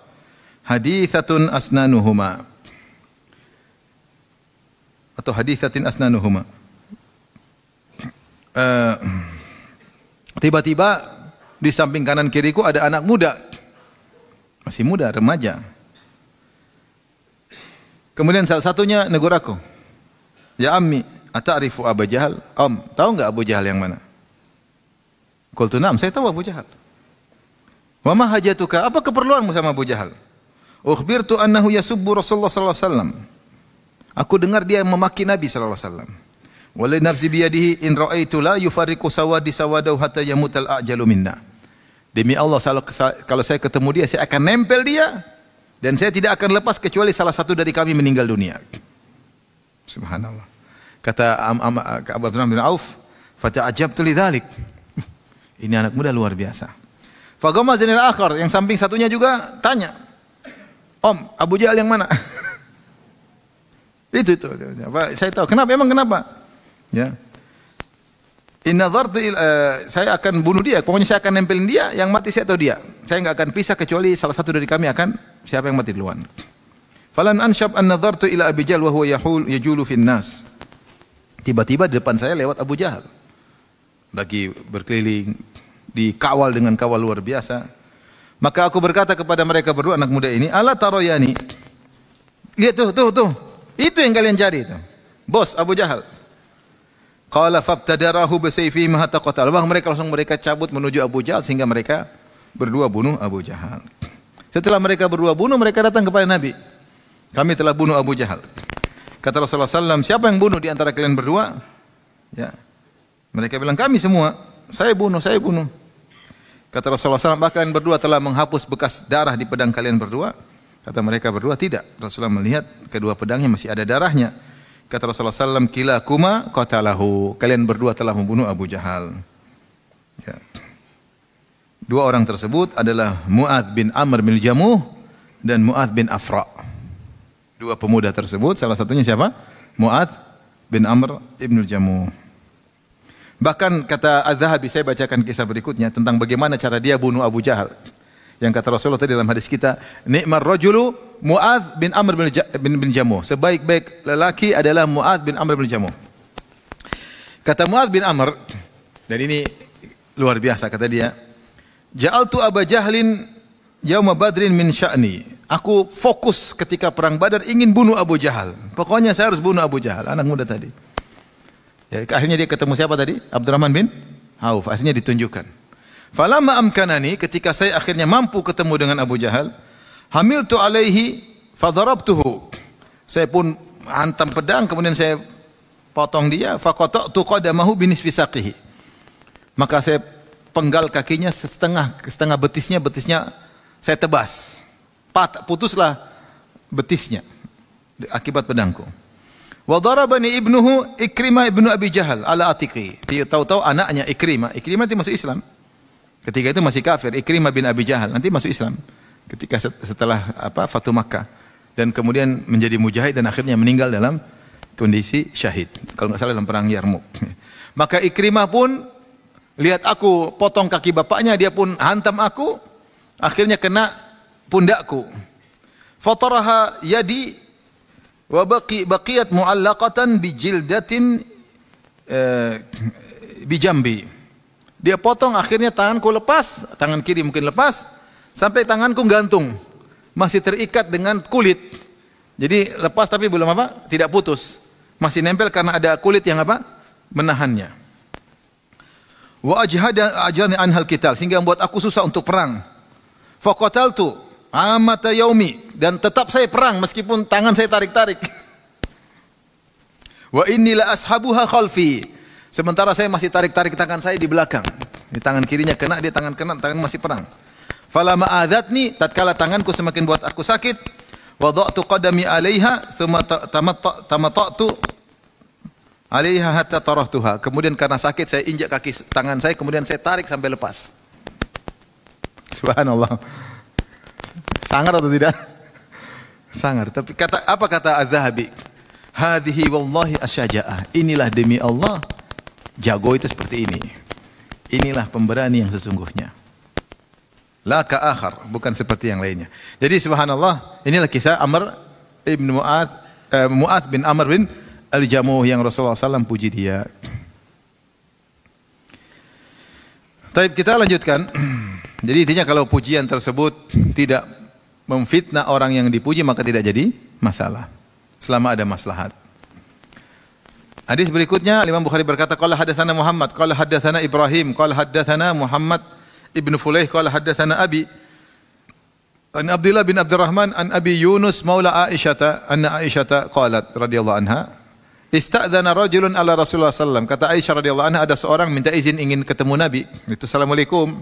hadithatun asnanuhuma, atau hadithatin asnanuhuma. Tiba-tiba di samping kanan kiriku ada anak muda, masih muda, remaja. Kemudian salah satunya negur aku, ya ammi, ata'rifu Abu Jahal? Om, tahu enggak Abu Jahal yang mana? Qultu na'am, saya tahu Abu Jahal. Wa ma hajatuka? Apa keperluanmu sama Abu Jahal? Ukhbirtu annahu yasubbu Rasulullah sallallahu alaihi wasallam. Aku dengar dia memaki Nabi sallallahu alaihi wasallam. Walai nafsi biyadihi in ra'aitu la yufarriqu sawadi sawadahu hatta yamutal a'jalu minna. Demi Allah, kalau saya ketemu dia, saya akan nempel dia dan saya tidak akan lepas kecuali salah satu dari kami meninggal dunia. Subhanallah. Kata Abdurrahman bin Auf, fata'ajabtu lidzalik. Ini anak muda luar biasa. Fagamazanil akhar, yang samping satunya juga tanya, Om, Abu Jahal yang mana? itu. Saya tahu. Kenapa? Emang kenapa? Ya. Saya akan bunuh dia. Pokoknya saya akan nempelin dia. Yang mati saya atau dia. saya enggak akan pisah kecuali salah satu dari kami akan siapa yang mati duluan. Falan anshab an nadartu ila Abi Jahal wa huwa yajulu fin nas. Tiba-tiba di depan saya lewat Abu Jahal. Lagi berkeliling, dikawal dengan kawal luar biasa. Maka aku berkata kepada mereka berdua anak muda ini, "Ala taroyani?" Lihat tuh. Itu yang kalian cari itu. Bos Abu Jahal. Qala fabtadarahu bisayfihi hatta qatala. Mereka cabut menuju Abu Jahal sehingga mereka berdua bunuh Abu Jahal. Setelah mereka berdua bunuh, mereka datang kepada Nabi. Kami telah bunuh Abu Jahal. Kata Rasulullah SAW, siapa yang bunuh di antara kalian berdua? Ya. Mereka bilang, kami semua. Saya bunuh. Kata Rasulullah SAW, bahkan kalian berdua telah menghapus bekas darah di pedang kalian berdua. Kata mereka berdua, tidak. Rasulullah melihat kedua pedangnya masih ada darahnya. Kata Rasulullah SAW, kilakuma qatalahu. Kalian berdua telah membunuh Abu Jahal. Ya. Dua orang tersebut adalah Mu'adz bin Amr bin Jamuh dan Mu'adz bin Afra. Dua pemuda tersebut, salah satunya siapa? Mu'adz bin Amr ibn Jamuh. Bahkan kata Az-Zahabi, saya bacakan kisah berikutnya tentang bagaimana cara dia bunuh Abu Jahal. Yang kata Rasulullah tadi dalam hadis kita, ni'mar rajulu Mu'adz bin Amr bin Jamuh. Sebaik-baik lelaki adalah Mu'adz bin Amr bin Jamuh. Kata Mu'adz bin Amr, dan ini luar biasa kata dia, ja'altu Abu Jahlin yauma Badrin min sya'ni. Aku fokus ketika perang Badar ingin bunuh Abu Jahal. Pokoknya saya harus bunuh Abu Jahal, anak muda tadi. Ya, akhirnya dia ketemu siapa tadi? Abdurrahman bin Auf. Akhirnya ditunjukkan. Falamma amkanani, ketika saya akhirnya mampu ketemu dengan Abu Jahal, hamiltu alaihi fadarabtuhu. Saya pun hantam pedang, kemudian saya potong dia, faqata'tu qadamahu binisfi saqihi. Maka saya penggal kakinya setengah betisnya saya tebas. Putuslah betisnya akibat pedangku. Wa darabani ibnuhu Ikrimah ibnu Abi Jahal ala atiqi. Dia tahu-tahu anaknya Ikrimah nanti masuk Islam. Ketika itu masih kafir, Ikrimah bin Abi Jahal nanti masuk Islam. Ketika setelah Fatu Makkah dan kemudian menjadi mujahid dan akhirnya meninggal dalam kondisi syahid. Kalau enggak salah dalam perang Yarmuk. Maka Ikrimah pun lihat aku potong kaki bapaknya, dia pun hantam aku, akhirnya kena pundakku. Fataraha yadi wa baqiyat mu'allaqatan bi jildatin bi jambi. Dia potong, akhirnya tanganku lepas, tangan kiri mungkin lepas, sampai tanganku gantung, masih terikat dengan kulit. Jadi lepas tapi belum tidak putus, masih nempel karena ada kulit yang menahannya. Wa ajhani anhal qital, sehingga membuat aku susah untuk perang. Faqataltu amata yaumi, dan tetap saya perang meskipun tangan saya tarik-tarik. Wa inni la ashabuha khalfi, sementara saya masih tarik-tarik tangan saya di belakang. Di tangan kirinya kena, dia tangan masih perang. Falamma adatni, tatkala tanganku semakin buat aku sakit, wada'tu qadami 'alaiha thumma tamattu alaiha hatta tarahtuha. Kemudian karena sakit saya injak kaki tangan saya, kemudian saya tarik sampai lepas. Subhanallah. Sangar atau tidak? Sangar. Tapi apa kata Az-Zahabi? Hadhihi wallahi asyaja'ah. Inilah demi Allah, jago itu seperti ini. Inilah pemberani yang sesungguhnya. La ka akhar, bukan seperti yang lainnya. Jadi subhanallah, inilah kisah Amr ibn Mu'adz bin Amr bin Al-Jamuh yang Rasulullah SAW puji dia. Taib, kita lanjutkan. Jadi intinya kalau pujian tersebut tidak memfitnah orang yang dipuji, maka tidak jadi masalah selama ada maslahat. Hadis berikutnya, Imam Bukhari berkata, qala hadatsana Muhammad, qala hadatsana Ibrahim, qala hadatsana Muhammad ibnu Fulaih, qala hadatsana Abi an Abdullah bin Abdurrahman an Abi Yunus maula Aisyah, anna Aisyah qalat radhiyallahu anha, ista'dzana rajulun ala Rasulullah sallallahu, kata Aisyah radhiyallahu anha, ada seorang minta izin ingin ketemu Nabi. Itu assalamualaikum.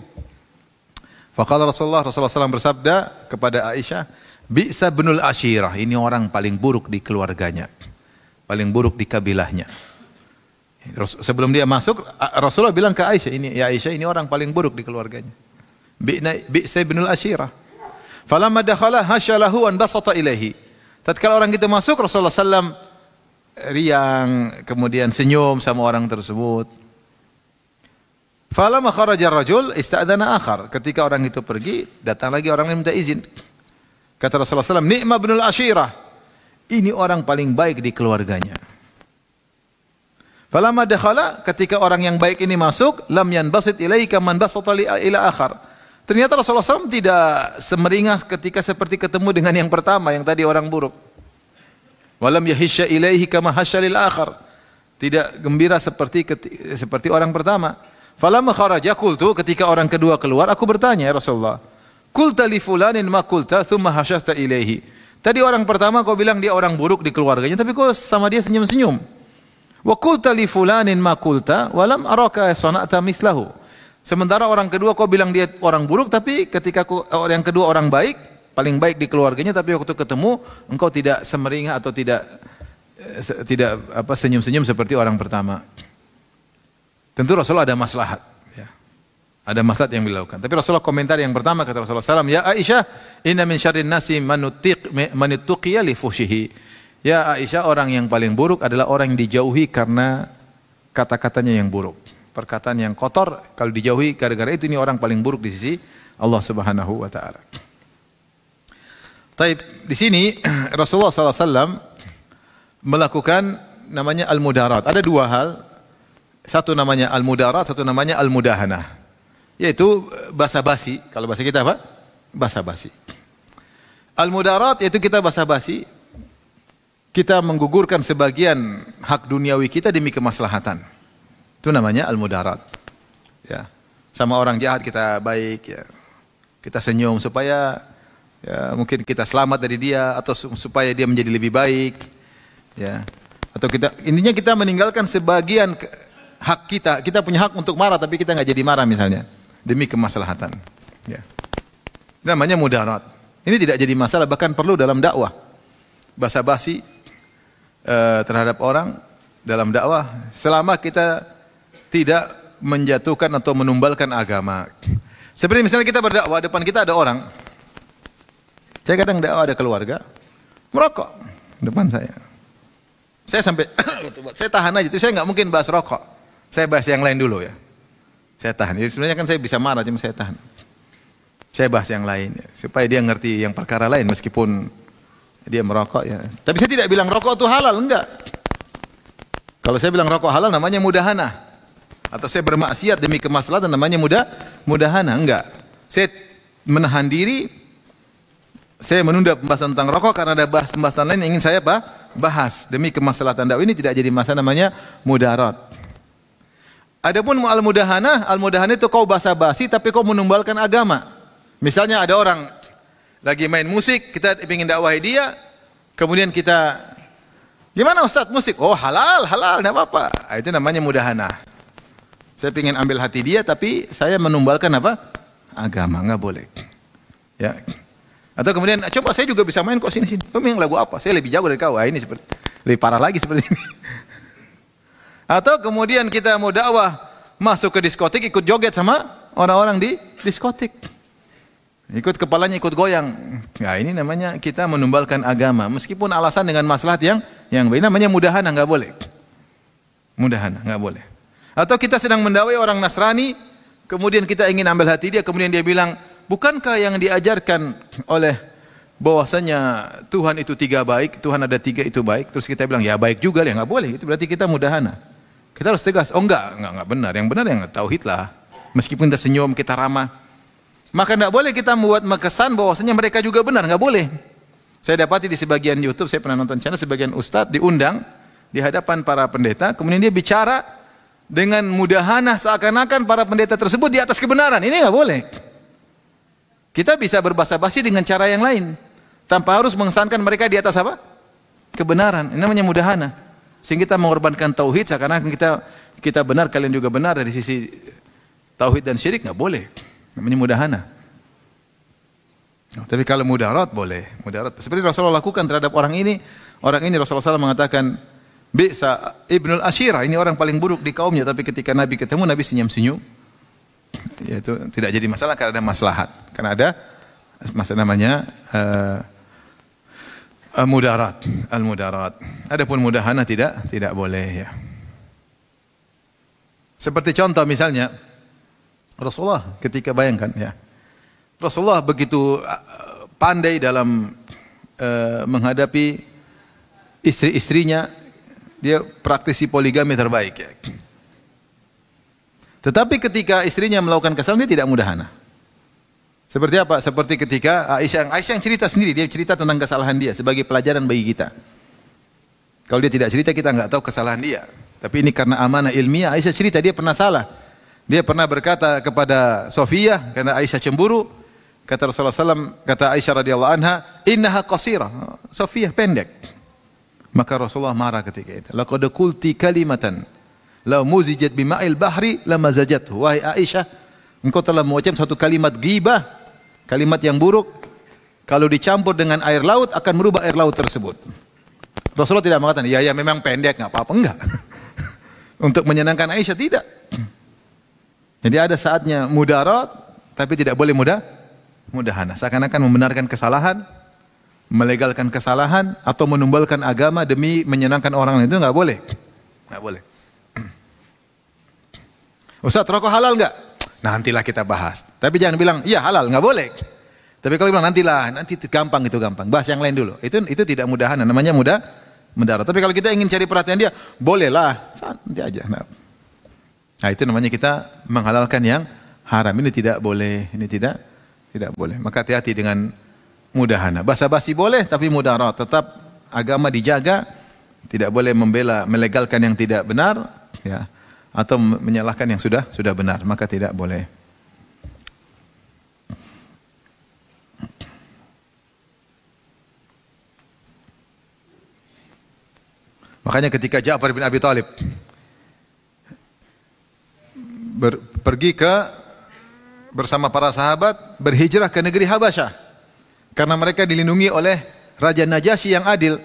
Faqala Rasulullah SAW bersabda kepada Aisyah, bi'sa ibnul ashirah, ini orang paling buruk di keluarganya, paling buruk di kabilahnya. Sebelum dia masuk, Rasulullah bilang ke Aisyah, ini orang paling buruk di keluarganya. Bi'sa ibnul ashirah. Falamma dakhala hasyalahu an basata ilaihi. Tatkala orang itu masuk, Rasulullah SAW riang, kemudian senyum sama orang tersebut. Falamma kharaja ar-rajul ista'dzana akhar. Ketika orang itu pergi, datang lagi orang yang minta izin. Kata Rasulullah SAW, ni'ma ibnul ashirah. Ini orang paling baik di keluarganya. Falamma dakhala, ketika orang yang baik ini masuk, lam yanbasit ilaika man basata ila akhar. Ternyata Rasulullah SAW tidak semeringah ketika seperti ketemu dengan yang pertama, yang tadi orang buruk. Walam yahisya ilaihi kama hasya lil akhar. Tidak gembira seperti orang pertama. Falamma kharaja qultu, ketika orang kedua keluar, aku bertanya, ya Rasulullah, qulta li fulanin ma qulta thumma hasyafta ilaihi. Tadi orang pertama kau bilang dia orang buruk di keluarganya, tapi kau sama dia senyum-senyum. Wa qulta li fulanin ma qulta wa lam araka sana'ta mithlahu. Sementara orang kedua kau bilang dia orang buruk, tapi ketika yang kedua orang baik, paling baik di keluarganya, tapi waktu ketemu engkau tidak semeringah atau tidak senyum-senyum seperti orang pertama. Tentu Rasulullah ada maslahat, ya. Ada maslahat yang dilakukan. Tapi Rasulullah komentar yang pertama, kata Rasulullah SAW, ya Aisyah, inna min syarrin nasi man ittuqiya li fuhshihi. Ya Aisyah, orang yang paling buruk adalah orang yang dijauhi karena kata-katanya yang buruk. Perkataan yang kotor, kalau dijauhi gara-gara itu, ini orang paling buruk di sisi Allah Subhanahu wa taala. Taib, di sini Rasulullah SAW melakukan namanya al-mudarat. Ada dua hal. Satu namanya al-mudarat, satu namanya al-mudahanah. Yaitu basa-basi. Kalau bahasa kita apa? Basa-basi. Al-mudarat yaitu kita basa-basi. Kita menggugurkan sebagian hak duniawi kita demi kemaslahatan. Itu namanya al-mudarat. Ya. Sama orang jahat kita baik, ya. Kita senyum supaya ya, mungkin kita selamat dari dia, atau supaya dia menjadi lebih baik. Ya. Atau intinya kita meninggalkan sebagian hak kita. Kita punya hak untuk marah, tapi kita nggak jadi marah misalnya, demi kemaslahatan. Ya. Itu namanya mudarat. Ini tidak jadi masalah, bahkan perlu dalam dakwah. Basa-basi terhadap orang dalam dakwah, selama kita tidak menjatuhkan atau menumbalkan agama. Seperti misalnya kita berdakwah, depan kita ada orang. Saya kadang dakwah, ada keluarga merokok depan saya. Saya sampai saya tahan aja, saya nggak mungkin bahas rokok. Saya bahas yang lain dulu ya. Saya tahan. Jadi sebenarnya kan saya bisa marah, cuma saya tahan. Saya bahas yang lain ya, supaya dia ngerti yang perkara lain meskipun dia merokok ya. Tapi saya tidak bilang rokok itu halal, enggak. Kalau saya bilang rokok halal namanya mudahana. Atau saya bermaksiat demi kemaslahatan namanya mudahana, enggak. Saya menahan diri, saya menunda pembahasan tentang rokok karena ada pembahasan lain yang ingin saya bahas demi kemaslahatan dakwah. Ini tidak jadi masalah, namanya mudarat. Adapun al-mudahanah itu kau basa-basi tapi kau menumbalkan agama. Misalnya ada orang lagi main musik, kita ingin dakwahi dia, kemudian kita, gimana Ustaz musik? Oh halal, enggak apa-apa. Itu namanya mudahanah. Saya ingin ambil hati dia tapi saya menumbalkan apa? Agama, enggak boleh. Ya. Atau kemudian coba saya juga bisa main kok, sini. Kamu yang lagu apa? Saya lebih jago dari kau. Ini seperti lebih parah lagi seperti ini. Atau kemudian kita mau dakwah masuk ke diskotik, ikut joget sama orang-orang di diskotik. Ikut kepalanya ikut goyang. Ya ini namanya kita menumbalkan agama meskipun alasan dengan maslahat yang baik. Namanya mudahana, enggak boleh. Mudahana, enggak boleh. Atau kita sedang mendakwai orang Nasrani, kemudian kita ingin ambil hati dia, kemudian dia bilang, bukankah yang diajarkan oleh bahwasanya Tuhan itu 3 baik, Tuhan ada 3 itu baik. Terus kita bilang, ya baik juga ya, enggak boleh. Itu berarti kita mudahana. Kita harus tegas. Oh enggak benar. Yang benar yang tauhid lah. Meskipun kita senyum, kita ramah. Maka enggak boleh kita membuat kesan bahwasanya mereka juga benar, enggak boleh. Saya dapati di sebagian YouTube, saya pernah nonton channel, sebagian ustadz diundang di hadapan para pendeta, kemudian dia bicara dengan mudahana seakan-akan para pendeta tersebut di atas kebenaran. Ini enggak boleh. Kita bisa berbasa-basi dengan cara yang lain tanpa harus mengesankan mereka di atas apa? Kebenaran. Ini namanya mudahana. Sehingga kita mengorbankan tauhid seakan-akan kita benar, kalian juga benar dari sisi tauhid dan syirik, enggak boleh. Namanya mudahana. Tapi kalau mudarat boleh. Mudarat seperti Rasulullah lakukan terhadap orang ini Rasulullah SAW mengatakan bi'sa ibnul ashirah, ini orang paling buruk di kaumnya, tapi ketika Nabi ketemu, Nabi senyum-senyum. Yaitu tidak jadi masalah karena ada maslahat. Karena ada masalah namanya mudarat, al-mudarat. Adapun mudahana tidak boleh ya. Seperti contoh misalnya Rasulullah ketika bayangkan ya. Rasulullah begitu pandai dalam menghadapi istri-istrinya, dia praktisi poligami terbaik ya. Tetapi ketika istrinya melakukan kesalahan, dia tidak mudahana. Seperti apa? Seperti ketika Aisyah yang cerita sendiri, dia cerita tentang kesalahan dia sebagai pelajaran bagi kita. Kalau dia tidak cerita, kita nggak tahu kesalahan dia. Tapi ini karena amanah ilmiah, Aisyah cerita dia pernah salah. Dia pernah berkata kepada Sofiyah, karena Aisyah cemburu, kata Rasulullah SAW, kata Aisyah radhiyallahu anha, innaha qasirah. Sofiyah pendek. Maka Rasulullah marah ketika itu. Laqad qulti kalimatan la muzijat bima'il bahri lamazajathu. Wahai Aisyah, engkau telah mengucapkan satu kalimat ghibah, kalimat yang buruk, kalau dicampur dengan air laut akan merubah air laut tersebut. Rasulullah tidak mengatakan, ya memang pendek, enggak apa-apa, enggak. Untuk menyenangkan Aisyah, tidak. Jadi ada saatnya mudarat, tapi tidak boleh mudahana. Seakan-akan membenarkan kesalahan, melegalkan kesalahan, atau menumbalkan agama demi menyenangkan orang lain, itu enggak boleh. Enggak boleh. Ustaz, rokok halal enggak? Nantilah kita bahas. Tapi jangan bilang, iya halal, enggak boleh. Tapi kalau bilang nanti itu gampang, Bahas yang lain dulu. Itu tidak mudahana, namanya mudarat. Tapi kalau kita ingin cari perhatian dia, bolehlah, nanti aja. Nah, itu namanya kita menghalalkan yang haram. Ini tidak boleh, ini tidak boleh. Maka hati-hati dengan mudahana. Basa-basi boleh, tapi mudarat. Tetap agama dijaga, tidak boleh melegalkan yang tidak benar, ya. Atau menyalahkan yang sudah benar, maka tidak boleh. Makanya ketika Ja'far bin Abi Thalib pergi bersama para sahabat berhijrah ke negeri Habasyah karena mereka dilindungi oleh Raja Najasyi yang adil.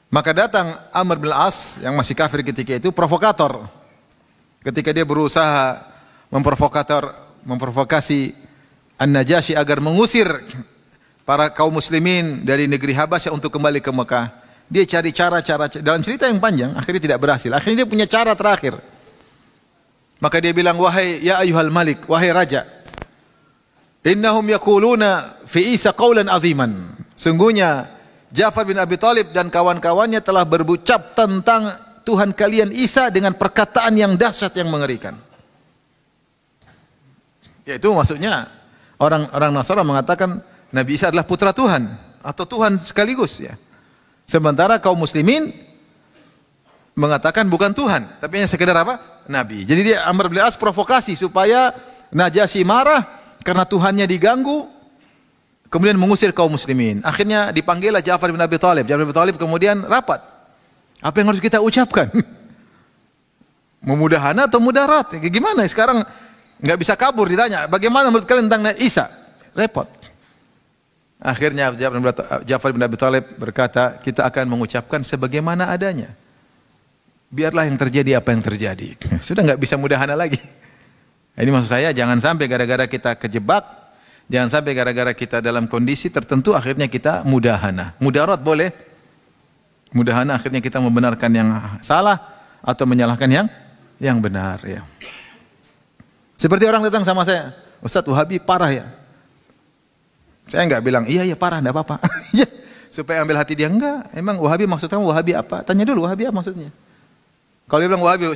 Maka datang Amr bin As yang masih kafir ketika itu, provokator. Ketika dia berusaha memprovokasi An-Najasyi agar mengusir para kaum muslimin dari negeri Habasyah untuk kembali ke Mekah. Dia cari cara dalam cerita yang panjang, akhirnya tidak berhasil. Akhirnya dia punya cara terakhir. Maka dia bilang, wahai ya ayyuhal malik, wahai raja, innahum yaquluna fi Isa qawlan aziman. Sungguhnya Ja'far bin Abi Thalib dan kawan-kawannya telah berucap tentang Tuhan kalian Isa dengan perkataan yang dahsyat yang mengerikan. Yaitu maksudnya orang Nasara mengatakan Nabi Isa adalah putra Tuhan atau Tuhan sekaligus ya. Sementara kaum muslimin mengatakan bukan Tuhan, tapi hanya sekedar apa? Nabi. Jadi dia Amr bin As provokasi supaya Najasyi marah karena Tuhannya diganggu. Kemudian mengusir kaum muslimin. Akhirnya dipanggillah Ja'far bin Abi Thalib. Ja'far bin Abi Thalib kemudian rapat. Apa yang harus kita ucapkan? Memudahana atau mudarat? Gimana? Sekarang nggak bisa kabur ditanya. Bagaimana menurut kalian tentang Isa? Repot. Akhirnya Ja'far bin Abi Thalib berkata, kita akan mengucapkan sebagaimana adanya. Biarlah yang terjadi apa yang terjadi. Sudah nggak bisa mudahana lagi. Ini maksud saya, jangan sampai gara-gara kita kejebak. Jangan sampai gara-gara kita dalam kondisi tertentu akhirnya kita mudahana. Mudarat boleh. Mudahana akhirnya kita membenarkan yang salah atau menyalahkan yang benar ya. Seperti orang datang sama saya, Ustaz Wahabi parah ya. Saya enggak bilang, iya parah enggak apa-apa. Ya, supaya ambil hati dia, enggak. Emang Wahabi maksud kamu Wahabi apa? Tanya dulu Wahabi apa maksudnya. Kalau dia bilang Wahabi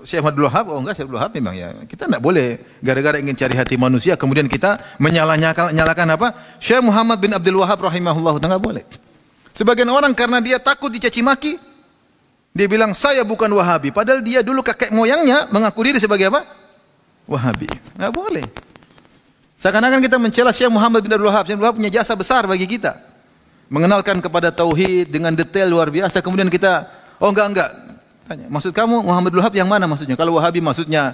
Syekh Abdul Wahab, oh enggak Syekh Abdul Wahab memang ya. Kita enggak boleh gara-gara ingin cari hati manusia kemudian kita menyalahkan apa? Syekh Muhammad bin Abdul Wahab rahimahullah, enggak boleh. Sebagian orang karena dia takut dicaci maki, dia bilang saya bukan Wahabi, padahal dia dulu kakek moyangnya mengaku diri sebagai apa? Wahabi. Enggak boleh. Seakan-akan kita mencela Syekh Muhammad bin Abdul Wahab. Syekh Abdul Wahab punya jasa besar bagi kita. Mengenalkan kepada tauhid dengan detail luar biasa, kemudian kita, oh enggak. Tanya, maksud kamu Muhammad bin Wahab yang mana maksudnya? Kalau Wahabi maksudnya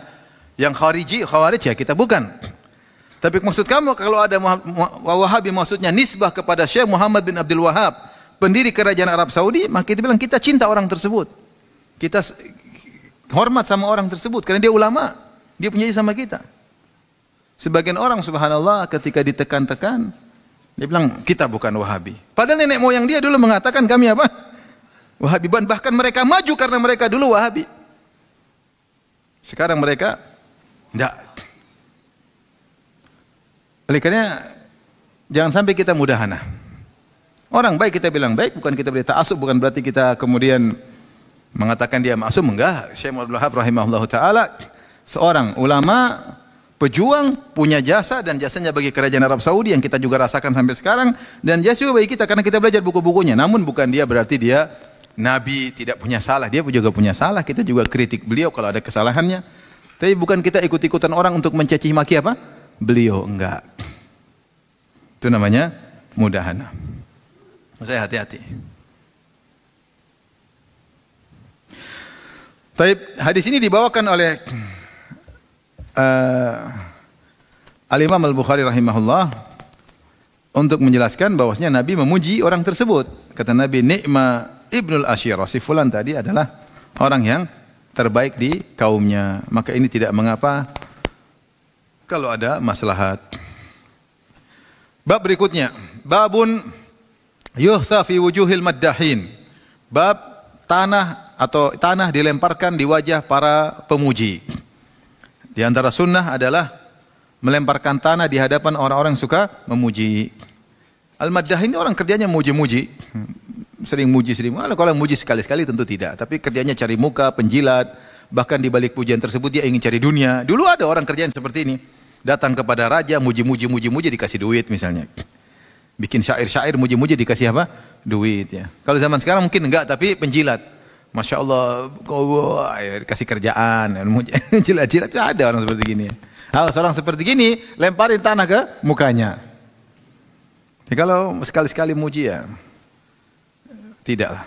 yang Khawarij ya kita bukan. Tapi maksud kamu kalau ada Wahabi maksudnya nisbah kepada Syekh Muhammad bin Abdul Wahab, pendiri kerajaan Arab Saudi, maka kita bilang kita cinta orang tersebut. Kita hormat sama orang tersebut karena dia ulama, dia punya sama kita. Sebagian orang subhanallah ketika ditekan-tekan, dia bilang kita bukan Wahabi. Padahal nenek moyang dia dulu mengatakan kami apa? Wahabi. Bahkan mereka maju karena mereka dulu Wahabi. Sekarang mereka enggak. Oleh karena jangan sampai kita mudahana. Orang baik kita bilang baik, bukan kita beri ta'assub, bukan berarti kita kemudian mengatakan dia maksum, enggak. Syekh Abdul Wahab rahimahullah taala seorang ulama, pejuang, punya jasa dan jasanya bagi kerajaan Arab Saudi yang kita juga rasakan sampai sekarang, dan jasa juga bagi kita karena kita belajar buku-bukunya. Namun bukan dia berarti dia nabi, tidak punya salah. Dia juga punya salah, kita juga kritik beliau kalau ada kesalahannya. Tapi bukan kita ikut-ikutan orang untuk mencaci maki apa? Beliau, enggak. Itu namanya mudahana. Saya hati-hati. Taib, hadis ini dibawakan oleh Al-Imam Al-Bukhari rahimahullah untuk menjelaskan bahwasanya Nabi memuji orang tersebut. Kata Nabi, Ni'ma Ibnul Ashirah, si fulan tadi adalah orang yang terbaik di kaumnya. Maka ini tidak mengapa kalau ada maslahat. Bab berikutnya, babun yuhtha fi wujuhil maddahin. Bab tanah atau tanah dilemparkan di wajah para pemuji. Di antara sunnah adalah melemparkan tanah di hadapan orang-orang yang suka memuji. Al-maddahin ini orang kerjanya muji-muji. Sering muji, kalau muji sekali-sekali tentu tidak. Tapi kerjanya cari muka, penjilat. Bahkan di balik pujian tersebut dia ingin cari dunia. Dulu ada orang kerjaan seperti ini. Datang kepada raja, muji-muji dikasih duit misalnya. Bikin syair-syair, muji-muji dikasih apa? Duit ya. Kalau zaman sekarang mungkin enggak, tapi penjilat. Masya Allah, kasih kerjaan. Jilat-jilat, ada orang seperti gini. Kalau orang seperti gini, lemparin tanah ke mukanya. Jadi kalau sekali-sekali muji ya, tidaklah.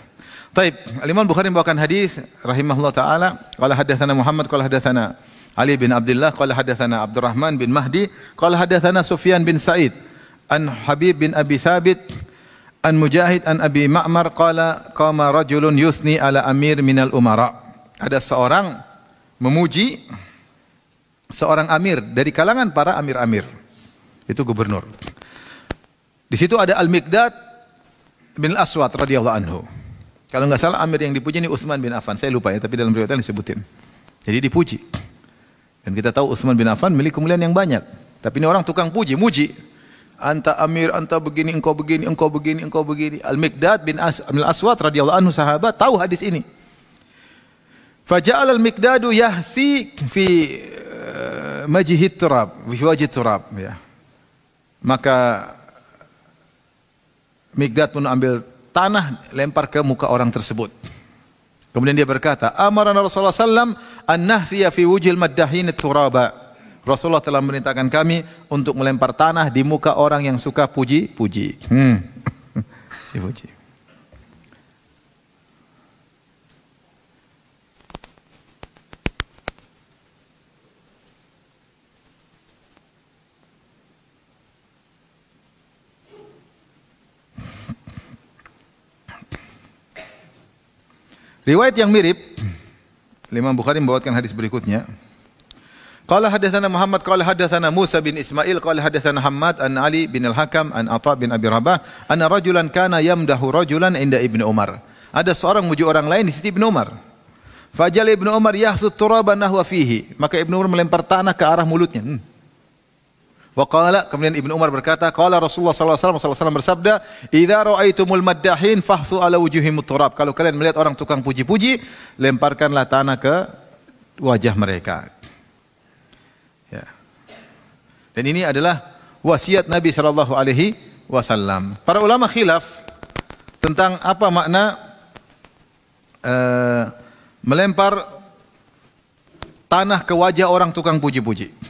Taib, Al-Imam Bukhari membawakan hadis rahimahullah taala, qala hadatsana Muhammad qala hadatsana Ali bin Abdullah qala hadatsana Abdurrahman bin Mahdi qala hadatsana Sufyan bin Sa'id an Habib bin Abi Thabit an Mujahid an Abi Ma'mar qala qama rajulun yuthni ala amir minal umara. Ada seorang memuji seorang amir dari kalangan para amir-amir. Itu gubernur. Di situ ada Al-Miqdad bin Al-Aswad radhiyallahu anhu. Kalau enggak salah amir yang dipuji ini Utsman bin Affan. Saya lupa ya, tapi dalam riwayat disebutin. Jadi dipuji. Dan kita tahu Utsman bin Affan milik kemuliaan yang banyak. Tapi ini orang tukang puji, muji. Anta amir, anta begini, engkau begini, engkau begini, engkau begini. Al-Miqdad bin Al-Aswad radhiyallahu anhu sahabat tahu hadis ini. Faja'al al-Miqdadu yahthi fi majihit turab, fi wajhi turab ya. Maka Miqdad pun ambil tanah lempar ke muka orang tersebut. Kemudian dia berkata, "Amarana Rasulullah sallam an nahthiya fi wujhil maddahin turaba." Rasulullah telah memerintahkan kami untuk melempar tanah di muka orang yang suka puji-puji. Dipuji. Riwayat yang mirip, Imam Bukhari membawakan hadis berikutnya. Qala hadatsana Muhammad qala hadatsana Musa bin Ismail qala hadatsana Hammad an Ali bin Al-Hakam an Atha bin Abi Rabah anna rajulan kana yamdahu rajulan inda Ibnu Umar. Ada seorang muji orang lain di sisi Ibnu Umar. Fajal Ibnu Umar yahsud turaban nahwa fihi. Maka Ibnu Umar melempar tanah ke arah mulutnya. Wa qala, kemudian Ibnu Umar berkata, qala Rasulullah sallallahu alaihi wasallam bersabda, "Idza ra'aitumul maddahin fahthu ala wujuhihim turab." Kalau kalian melihat orang tukang puji-puji, lemparkanlah tanah ke wajah mereka. Ya. Dan ini adalah wasiat Nabi sallallahu alaihi wasallam. Para ulama khilaf tentang apa makna melempar tanah ke wajah orang tukang puji-puji.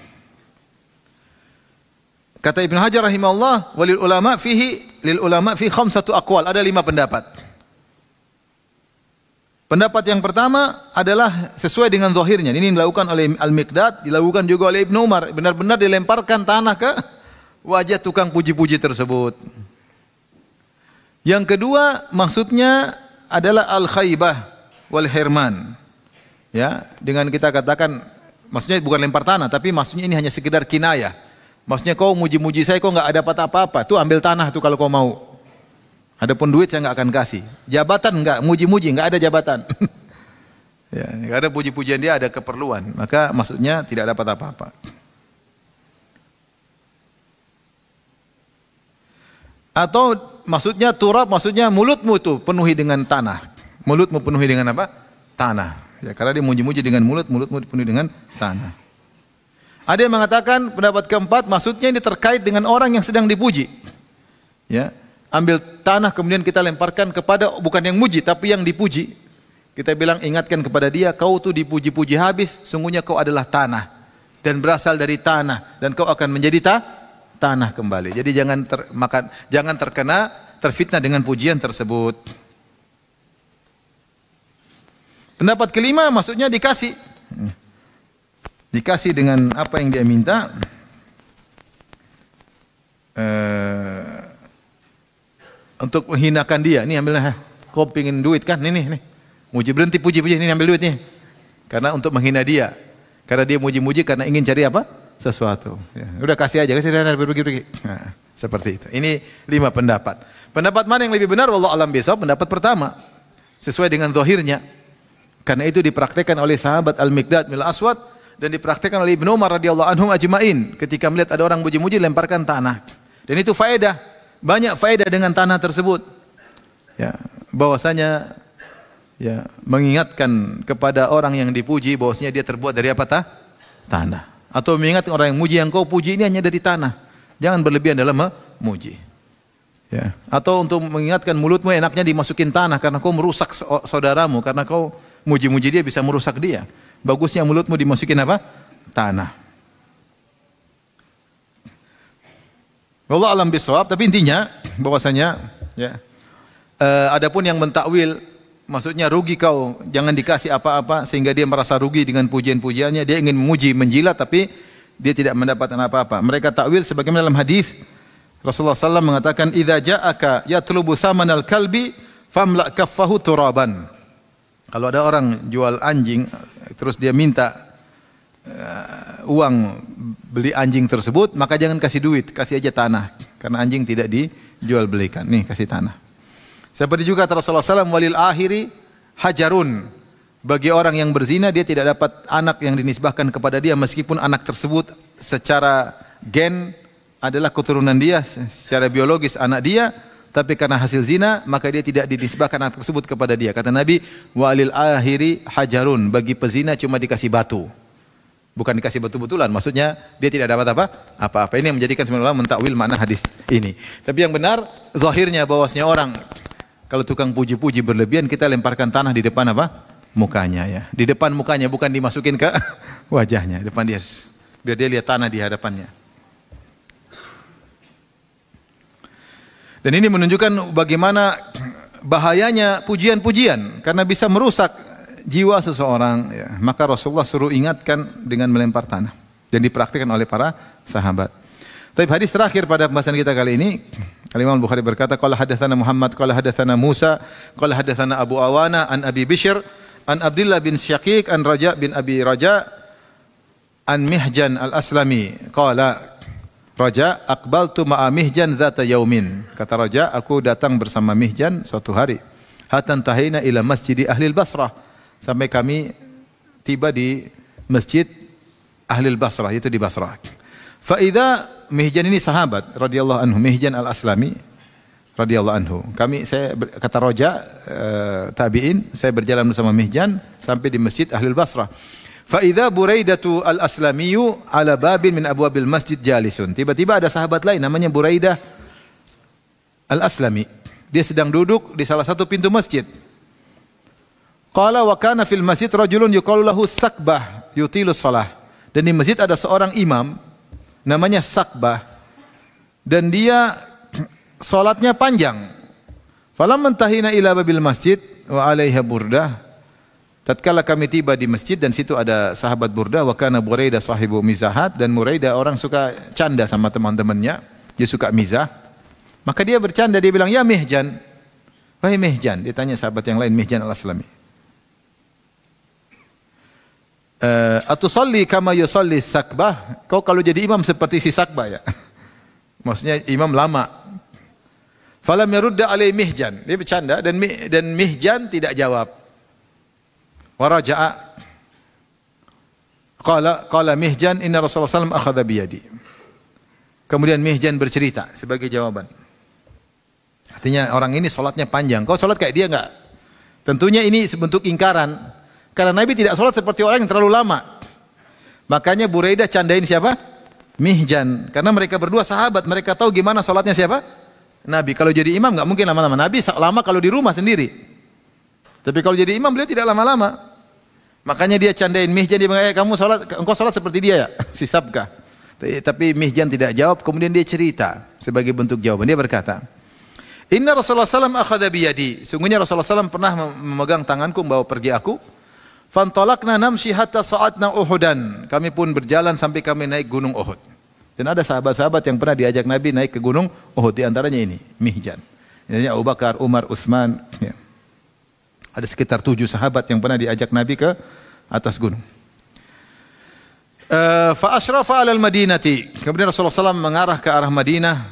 Kata Ibn Hajar rahimahullah, walil ulama fihi lil ulama fi khamsatu aqwal. Ada 5 pendapat. Pendapat yang pertama adalah sesuai dengan zahirnya. Ini dilakukan oleh Al-Miqdad, dilakukan juga oleh Ibnu Umar. Benar-benar dilemparkan tanah ke wajah tukang puji-puji tersebut. Yang kedua, maksudnya adalah al-khaybah wal hirman. Ya, dengan kita katakan maksudnya bukan lempar tanah, tapi maksudnya ini hanya sekedar kinayah. Maksudnya kau muji-muji saya, kau enggak dapat apa-apa. Tuh ambil tanah tuh kalau kau mau. Adapun duit saya enggak akan kasih. Jabatan enggak, muji-muji enggak ada jabatan. Ya, karena puji-pujian dia ada keperluan, maka maksudnya tidak dapat apa-apa. Atau maksudnya turab, maksudnya mulutmu itu penuhi dengan tanah. Mulutmu penuhi dengan apa? Tanah. Ya, karena dia muji-muji dengan mulut, mulutmu dipenuhi dengan tanah. Ada yang mengatakan pendapat keempat, maksudnya ini terkait dengan orang yang sedang dipuji. Ya, ambil tanah kemudian kita lemparkan kepada bukan yang muji tapi yang dipuji. Kita bilang ingatkan kepada dia, kau tuh dipuji-puji habis, sungguhnya kau adalah tanah dan berasal dari tanah dan kau akan menjadi tanah kembali. Jadi jangan terfitnah dengan pujian tersebut. Pendapat kelima maksudnya dikasih. Dikasih dengan apa yang dia minta. Untuk menghinakan dia. Nih ambillah, kau pingin duit kan? Nih. Muji, berhenti puji-puji, ini ambil duit nih. Karena untuk menghina dia. Karena dia muji-muji karena ingin cari apa? Sesuatu. Ya, udah kasih aja, kasih dana pergi-pergi. Nah, seperti itu. Ini 5 pendapat. Pendapat mana yang lebih benar? Wallahu a'lam bishawab. Pendapat pertama. Sesuai dengan zahirnya. Karena itu dipraktikkan oleh sahabat Al-Miqdad bin Al-Aswad dan dipraktikkan oleh Ibnu Umar radhiyallahu anhum ajma'in. Ketika melihat ada orang muji-muji lemparkan tanah. Dan itu faedah. Banyak faedah dengan tanah tersebut. Ya, bahwasanya ya, mengingatkan kepada orang yang dipuji bahwasanya dia terbuat dari apa? Tanah. Atau mengingatkan orang yang muji yang kau puji ini hanya dari tanah. Jangan berlebihan dalam memuji. Ya. Atau untuk mengingatkan mulutmu enaknya dimasukin tanah karena kau merusak saudaramu, karena kau muji-muji dia bisa merusak dia. Bagusnya mulutmu dimasukin apa? Tanah. Wallahu a'lam bishawab, tapi intinya bahwasanya ya, adapun yang mentakwil maksudnya rugi kau, jangan dikasih apa-apa sehingga dia merasa rugi dengan pujian-pujiannya. Dia ingin memuji, menjilat tapi dia tidak mendapatkan apa-apa. Mereka takwil sebagaimana dalam hadis Rasulullah SAW mengatakan, "Idza ja'aka yatlubu samanal kalbi famla kaffahu turaban." Kalau ada orang jual anjing terus dia minta uang beli anjing tersebut, maka jangan kasih duit, kasih aja tanah. Karena anjing tidak dijual belikan. Nih, kasih tanah. Seperti juga Rasulullah SAW, walil akhiri hajarun. Bagi orang yang berzina, dia tidak dapat anak yang dinisbahkan kepada dia, meskipun anak tersebut secara gen adalah keturunan dia, secara biologis anak dia, tapi karena hasil zina, maka dia tidak dinisbahkan anak tersebut kepada dia. Kata Nabi, walil akhiri hajarun. Bagi pezina cuma dikasih batu. Bukan dikasih batu-betulan, maksudnya dia tidak dapat apa-apa. Ini yang menjadikan sebenarnya mentakwil makna hadis ini. Tapi yang benar, zahirnya bahwasanya orang kalau tukang puji-puji berlebihan, kita lemparkan tanah di depan apa? Mukanya ya. Di depan mukanya, bukan dimasukin ke wajahnya. Depan dia, biar dia lihat tanah di hadapannya. Dan ini menunjukkan bagaimana bahayanya pujian-pujian, karena bisa merusak jiwa seseorang. Ya. Maka Rasulullah suruh ingatkan dengan melempar tanah. Dan dipraktikkan oleh para sahabat. Tapi hadis terakhir pada pembahasan kita kali ini, Imam Bukhari berkata, qala hadatsana Muhammad qala hadatsana Musa qala hadatsana Abu Awana an Abi Bishr an Abdullah bin Syaqiq an Raja bin Abi Raja an Mihjan al-Aslami qala Raja aqbaltu ma'a Mihjan dzata yaumin. Kata Raja, aku datang bersama Mihjan suatu hari. Hatta tahina ila masjid ahli Basrah. Sampai kami tiba di masjid ahli Basrah, itu di Basrah. Fa idza Mihjan ini sahabat radhiyallahu anhu, Mihjan al-Aslami radhiyallahu anhu. Kata Raja tabi'in, saya berjalan bersama Mihjan sampai di masjid ahli Basrah. Fa idza Buraidatu al-Aslamiyyu ala babin min abwabil masjid jalisun. Tiba-tiba ada sahabat lain namanya Buraidah al-Aslami. Dia sedang duduk di salah satu pintu masjid. Qala wa kana fil masjid rajulun yuqalu lahu Sakbah yutilus shalah. Dan di masjid ada seorang imam namanya Sakbah dan dia salatnya panjang. Falamma intahina ila babil masjid wa alaiha burdah. Tatkala kami tiba di masjid dan situ ada sahabat Burdah, wa kana Buraidah sahibu mizahat, dan Buraidah orang suka canda sama teman-temannya, dia suka mizah. Maka dia bercanda, dia bilang, "Ya Mihjan." Wahai Mihjan, dia tanya sahabat yang lain, Mihjan al-Aslami. Atusalli kama yusalli Sakbah? Kau kalau jadi imam seperti si Sakbah ya? Maksudnya imam lama. Falam yarudda alai Mihjan. Dia bercanda dan Mihjan tidak jawab. Waraja'a. Qala Mihjan inna Rasulullah sallallahu alaihi wasallam akhadha biyadi. Kemudian Mihjan bercerita sebagai jawaban. Artinya orang ini sholatnya panjang. Kau sholat kayak dia enggak? Tentunya ini sebentuk ingkaran. Karena Nabi tidak sholat seperti orang yang terlalu lama. Makanya Buraidah candain siapa? Mihjan. Karena mereka berdua sahabat. Mereka tahu gimana sholatnya siapa? Nabi. Kalau jadi imam enggak mungkin lama-lama. Nabi lama kalau di rumah sendiri. Tapi kalau jadi imam beliau tidak lama-lama. Makanya dia candain Mihjan. Dia bilang, kamu sholat, engkau sholat seperti dia ya? Si Sabkah. Tapi Mihjan tidak jawab. Kemudian dia cerita sebagai bentuk jawaban. Dia berkata, Inna Rasulullah SAW akhadha biyadi. Sungguhnya Rasulullah SAW pernah memegang tanganku membawa pergi aku. Fantalakna namshi hatta sa'atna Uhudan. Kami pun berjalan sampai kami naik gunung Uhud. Dan ada sahabat-sahabat yang pernah diajak Nabi naik ke gunung Uhud. Di antaranya ini, Mihjan. Ini Abu Bakar, Umar, Utsman. Ya. Ada sekitar 7 sahabat yang pernah diajak Nabi ke atas gunung. Fa asyrafa 'alal madinati. Kemudian Rasulullah SAW mengarah ke arah Madinah.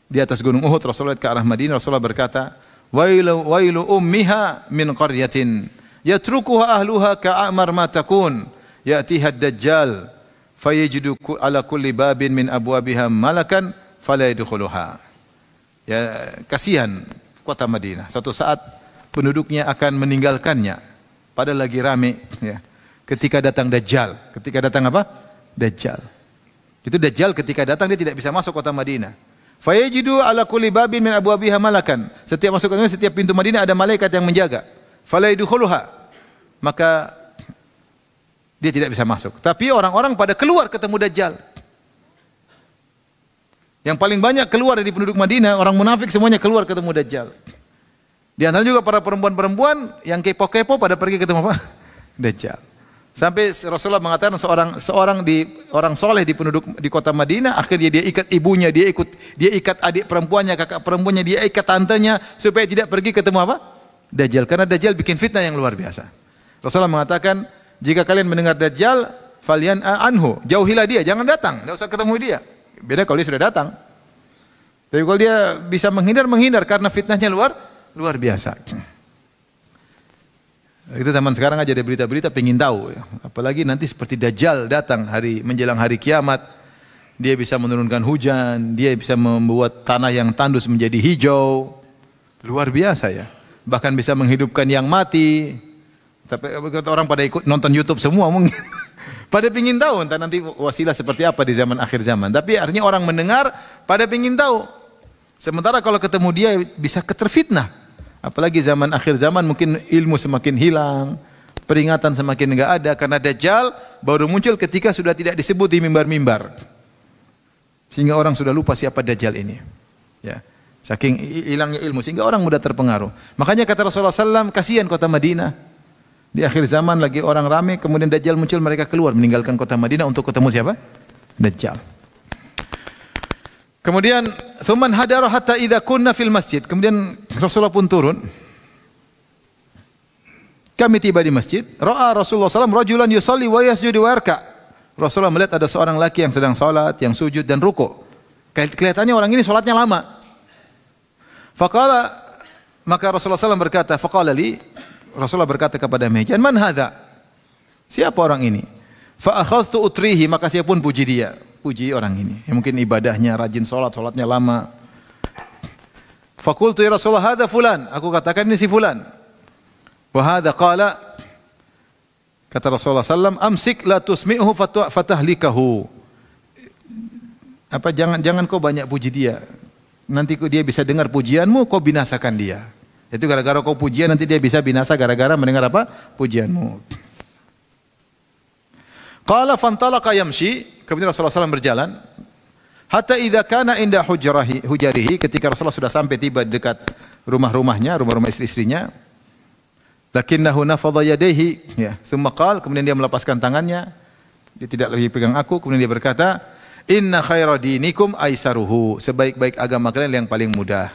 Di atas gunung Uhud Rasulullah ke arah Madinah. Rasulullah berkata, wailu ummiha min qaryatin yatrukuha ahluha ka'amar ma takun ya'tiha ad-dajjal fayajidu ala kulli babin min abwabiha malakan fala yadkhuluha. Ya, kasihan kota Madinah. Suatu saat penduduknya akan meninggalkannya padahal lagi rame ya. Ketika datang Dajjal. Ketika datang apa? Dajjal. Itu Dajjal ketika datang dia tidak bisa masuk kota Madinah. Fayajidu ala kulli babin min abwabiha malakan. Setiap masuk ke setiap pintu Madinah ada malaikat yang menjaga. Fala yadkhuluha. Maka dia tidak bisa masuk. Tapi orang-orang pada keluar ketemu Dajjal. Yang paling banyak keluar dari penduduk Madinah, orang munafik semuanya keluar ketemu Dajjal. Di antara juga para perempuan-perempuan yang kepo-kepo pada pergi ketemu apa? Dajjal. Sampai Rasulullah mengatakan orang soleh di penduduk di kota Madinah, akhirnya dia ikat ibunya, dia ikat adik perempuannya, kakak perempuannya, dia ikat tantenya supaya tidak pergi ketemu apa? Dajjal. Karena Dajjal bikin fitnah yang luar biasa. Rasulullah mengatakan, jika kalian mendengar Dajjal, falian anhu, jauhilah dia, jangan datang, tidak usah ketemu dia. Beda kalau dia sudah datang. Tapi kalau dia bisa menghindar karena fitnahnya luar biasa. Itu zaman sekarang aja ada berita-berita pengen tahu ya. Apalagi nanti seperti Dajjal datang menjelang hari kiamat, dia bisa menurunkan hujan, dia bisa membuat tanah yang tandus menjadi hijau. Luar biasa ya. Bahkan bisa menghidupkan yang mati. Tapi orang pada ikut nonton YouTube semua mungkin. Pada pengen tahu entah nanti wasilah seperti apa di zaman akhir zaman. Tapi artinya orang mendengar pada pengen tahu. Sementara kalau ketemu dia bisa keterfitnah. Apalagi zaman akhir zaman mungkin ilmu semakin hilang, peringatan semakin enggak ada karena Dajjal baru muncul ketika sudah tidak disebut di mimbar-mimbar. Sehingga orang sudah lupa siapa Dajjal ini. Ya. Saking hilangnya ilmu sehingga orang mudah terpengaruh. Makanya kata Rasulullah SAW, kasihan kota Madinah. Di akhir zaman lagi orang ramai, kemudian Dajjal muncul, mereka keluar meninggalkan kota Madinah untuk ketemu siapa? Dajjal. Kemudian thumman hadara hatta idza kunna fil masjid. Kemudian Rasulullah pun turun. Kami tiba di masjid, ra'a Rasulullah SAW rajulan yusalli wa yasjudu wa yarka. Rasulullah melihat ada seorang laki yang sedang salat, yang sujud dan ruku'. Kelihatannya orang ini salatnya lama. Faqala, maka Rasulullah SAW berkata, faqala li, Rasulullah berkata kepada Mihjan, man hadza? Siapa orang ini? Fa akhadhtu utrihi, maka saya pun puji dia. Puji orang ini. Ya, mungkin ibadahnya rajin salatnya lama. Faqultu ya Rasulullah hadza fulan. Aku katakan ini si fulan. Wa hadza qala, kata Rasulullah sallam, amsik la tusmi'hu fatahlikahu. Apa jangan kau banyak puji dia. Nanti dia bisa dengar pujianmu, kau binasakan dia. Itu gara-gara kau pujian nanti dia bisa binasa gara-gara mendengar apa? Pujianmu. Qala fantalaqa yamshi. Kemudian Rasulullah SAW berjalan. Hatta idza kana inda hujarihi, ketika Rasulullah sudah sampai tiba dekat rumah-rumahnya, rumah-rumah istri-istrinya. Lakinnahu nafadha yadayhi, ya. Tsumma qala, kemudian dia melepaskan tangannya. Dia tidak lagi pegang aku, kemudian dia berkata, "Inna khaira dinikum aisaruhu." Sebaik-baik agama kalian yang paling mudah.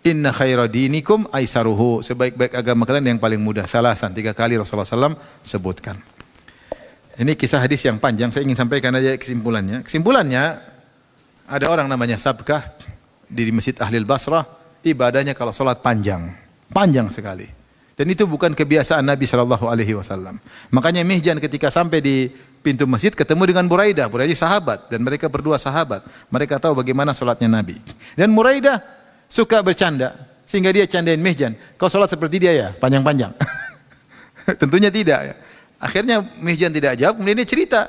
Inna khaira dinikum aisaruhu. Sebaik-baik agama kalian yang paling mudah. Salasan, 3 kali Rasulullah SAW sebutkan. Ini kisah hadis yang panjang, saya ingin sampaikan aja kesimpulannya. Kesimpulannya, ada orang namanya Sabkah di Masjid Ahlil Basrah, ibadahnya kalau sholat panjang sekali. Dan itu bukan kebiasaan Nabi SAW. Makanya Mihjan ketika sampai di pintu masjid ketemu dengan Buraidah. Buraidah sahabat dan mereka berdua sahabat. Mereka tahu bagaimana sholatnya Nabi. Dan Buraidah suka bercanda sehingga dia candain Mihjan, kau sholat seperti dia ya, panjang-panjang. Tentunya tidak ya. Akhirnya Mihjan tidak jawab, kemudian dia cerita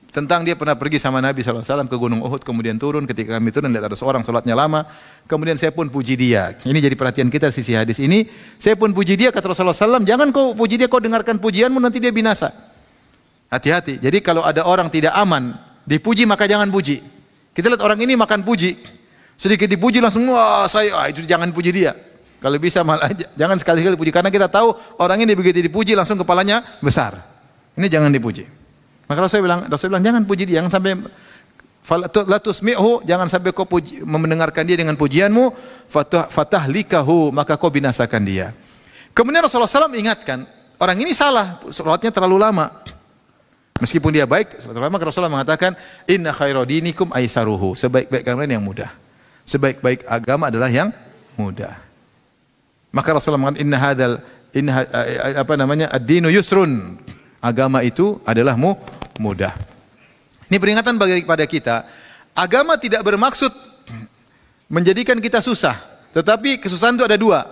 tentang dia pernah pergi sama Nabi SAW ke Gunung Uhud, kemudian turun, ketika kami turun lihat ada seorang sholatnya lama, kemudian saya pun puji dia. Ini jadi perhatian kita sisi hadis ini. Saya pun puji dia, kata Rasulullah SAW, jangan kau puji dia, kau dengarkan pujianmu nanti dia binasa. Hati-hati. Jadi kalau ada orang tidak aman dipuji maka jangan puji. Kita lihat orang ini makan puji, sedikit dipuji langsung wah itu jangan puji dia. Kalau bisa malah jangan sekali-kali puji, karena kita tahu orang ini begitu dipuji langsung kepalanya besar. Ini jangan dipuji. Maka Rasul bilang jangan puji dia, jangan sampai la tusmi'hu, jangan sampai kau mendengarkan dia dengan pujianmu, fatahlikahu, maka kau binasakan dia. Kemudian Rasulullah SAW ingatkan, orang ini salah, salatnya terlalu lama. Meskipun dia baik, maka Rasulullah mengatakan, inna khairadinikum aisaruhu, sebaik-baik agama yang mudah. Sebaik-baik agama adalah yang mudah. Maka Rasulullah mengatakan, ad-dinu yusrun. Agama itu adalah mudah. Ini peringatan bagi kepada kita. Agama tidak bermaksud menjadikan kita susah, tetapi kesusahan itu ada dua.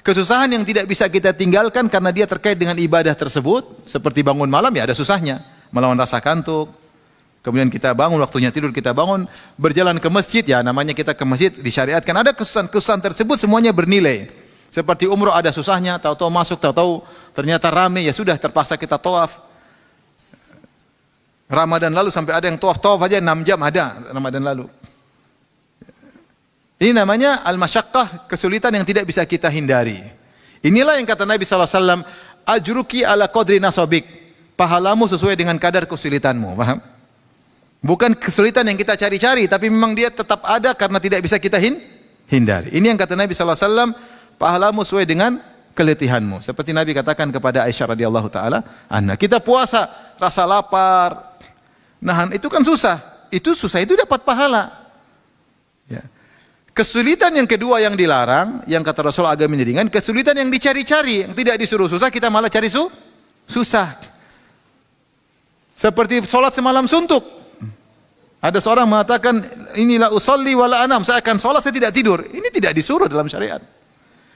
Kesusahan yang tidak bisa kita tinggalkan karena dia terkait dengan ibadah tersebut, seperti bangun malam ya ada susahnya, melawan rasa kantuk. Kemudian kita bangun, waktunya tidur kita bangun, berjalan ke masjid ya namanya kita ke masjid disyariatkan. Ada kesusahan tersebut semuanya bernilai. Seperti umroh ada susahnya, tahu-tahu masuk, tahu-tahu ternyata rame, ya sudah terpaksa kita tawaf. Ramadan lalu sampai ada yang tawaf aja 6 jam ada Ramadan lalu. Ini namanya al-masyaqqah, kesulitan yang tidak bisa kita hindari. Inilah yang kata Nabi SAW, ajruki ala qadri nasabik, pahalamu sesuai dengan kadar kesulitanmu. Paham? Bukan kesulitan yang kita cari-cari, tapi memang dia tetap ada karena tidak bisa kita hindari. Ini yang kata Nabi SAW, pahalamu sesuai dengan keletihanmu. Seperti Nabi katakan kepada Aisyah radhiyallahu taala anha, kita puasa rasa lapar, nahan itu kan susah. Itu susah itu dapat pahala. Ya. Kesulitan yang kedua yang dilarang, yang kata Rasul agak menjadikan kesulitan yang dicari-cari, yang tidak disuruh susah, kita malah cari susah. Seperti sholat semalam suntuk. Ada seorang mengatakan, inilah usolli wala anam, saya akan sholat, saya tidak tidur. Ini tidak disuruh dalam syariat.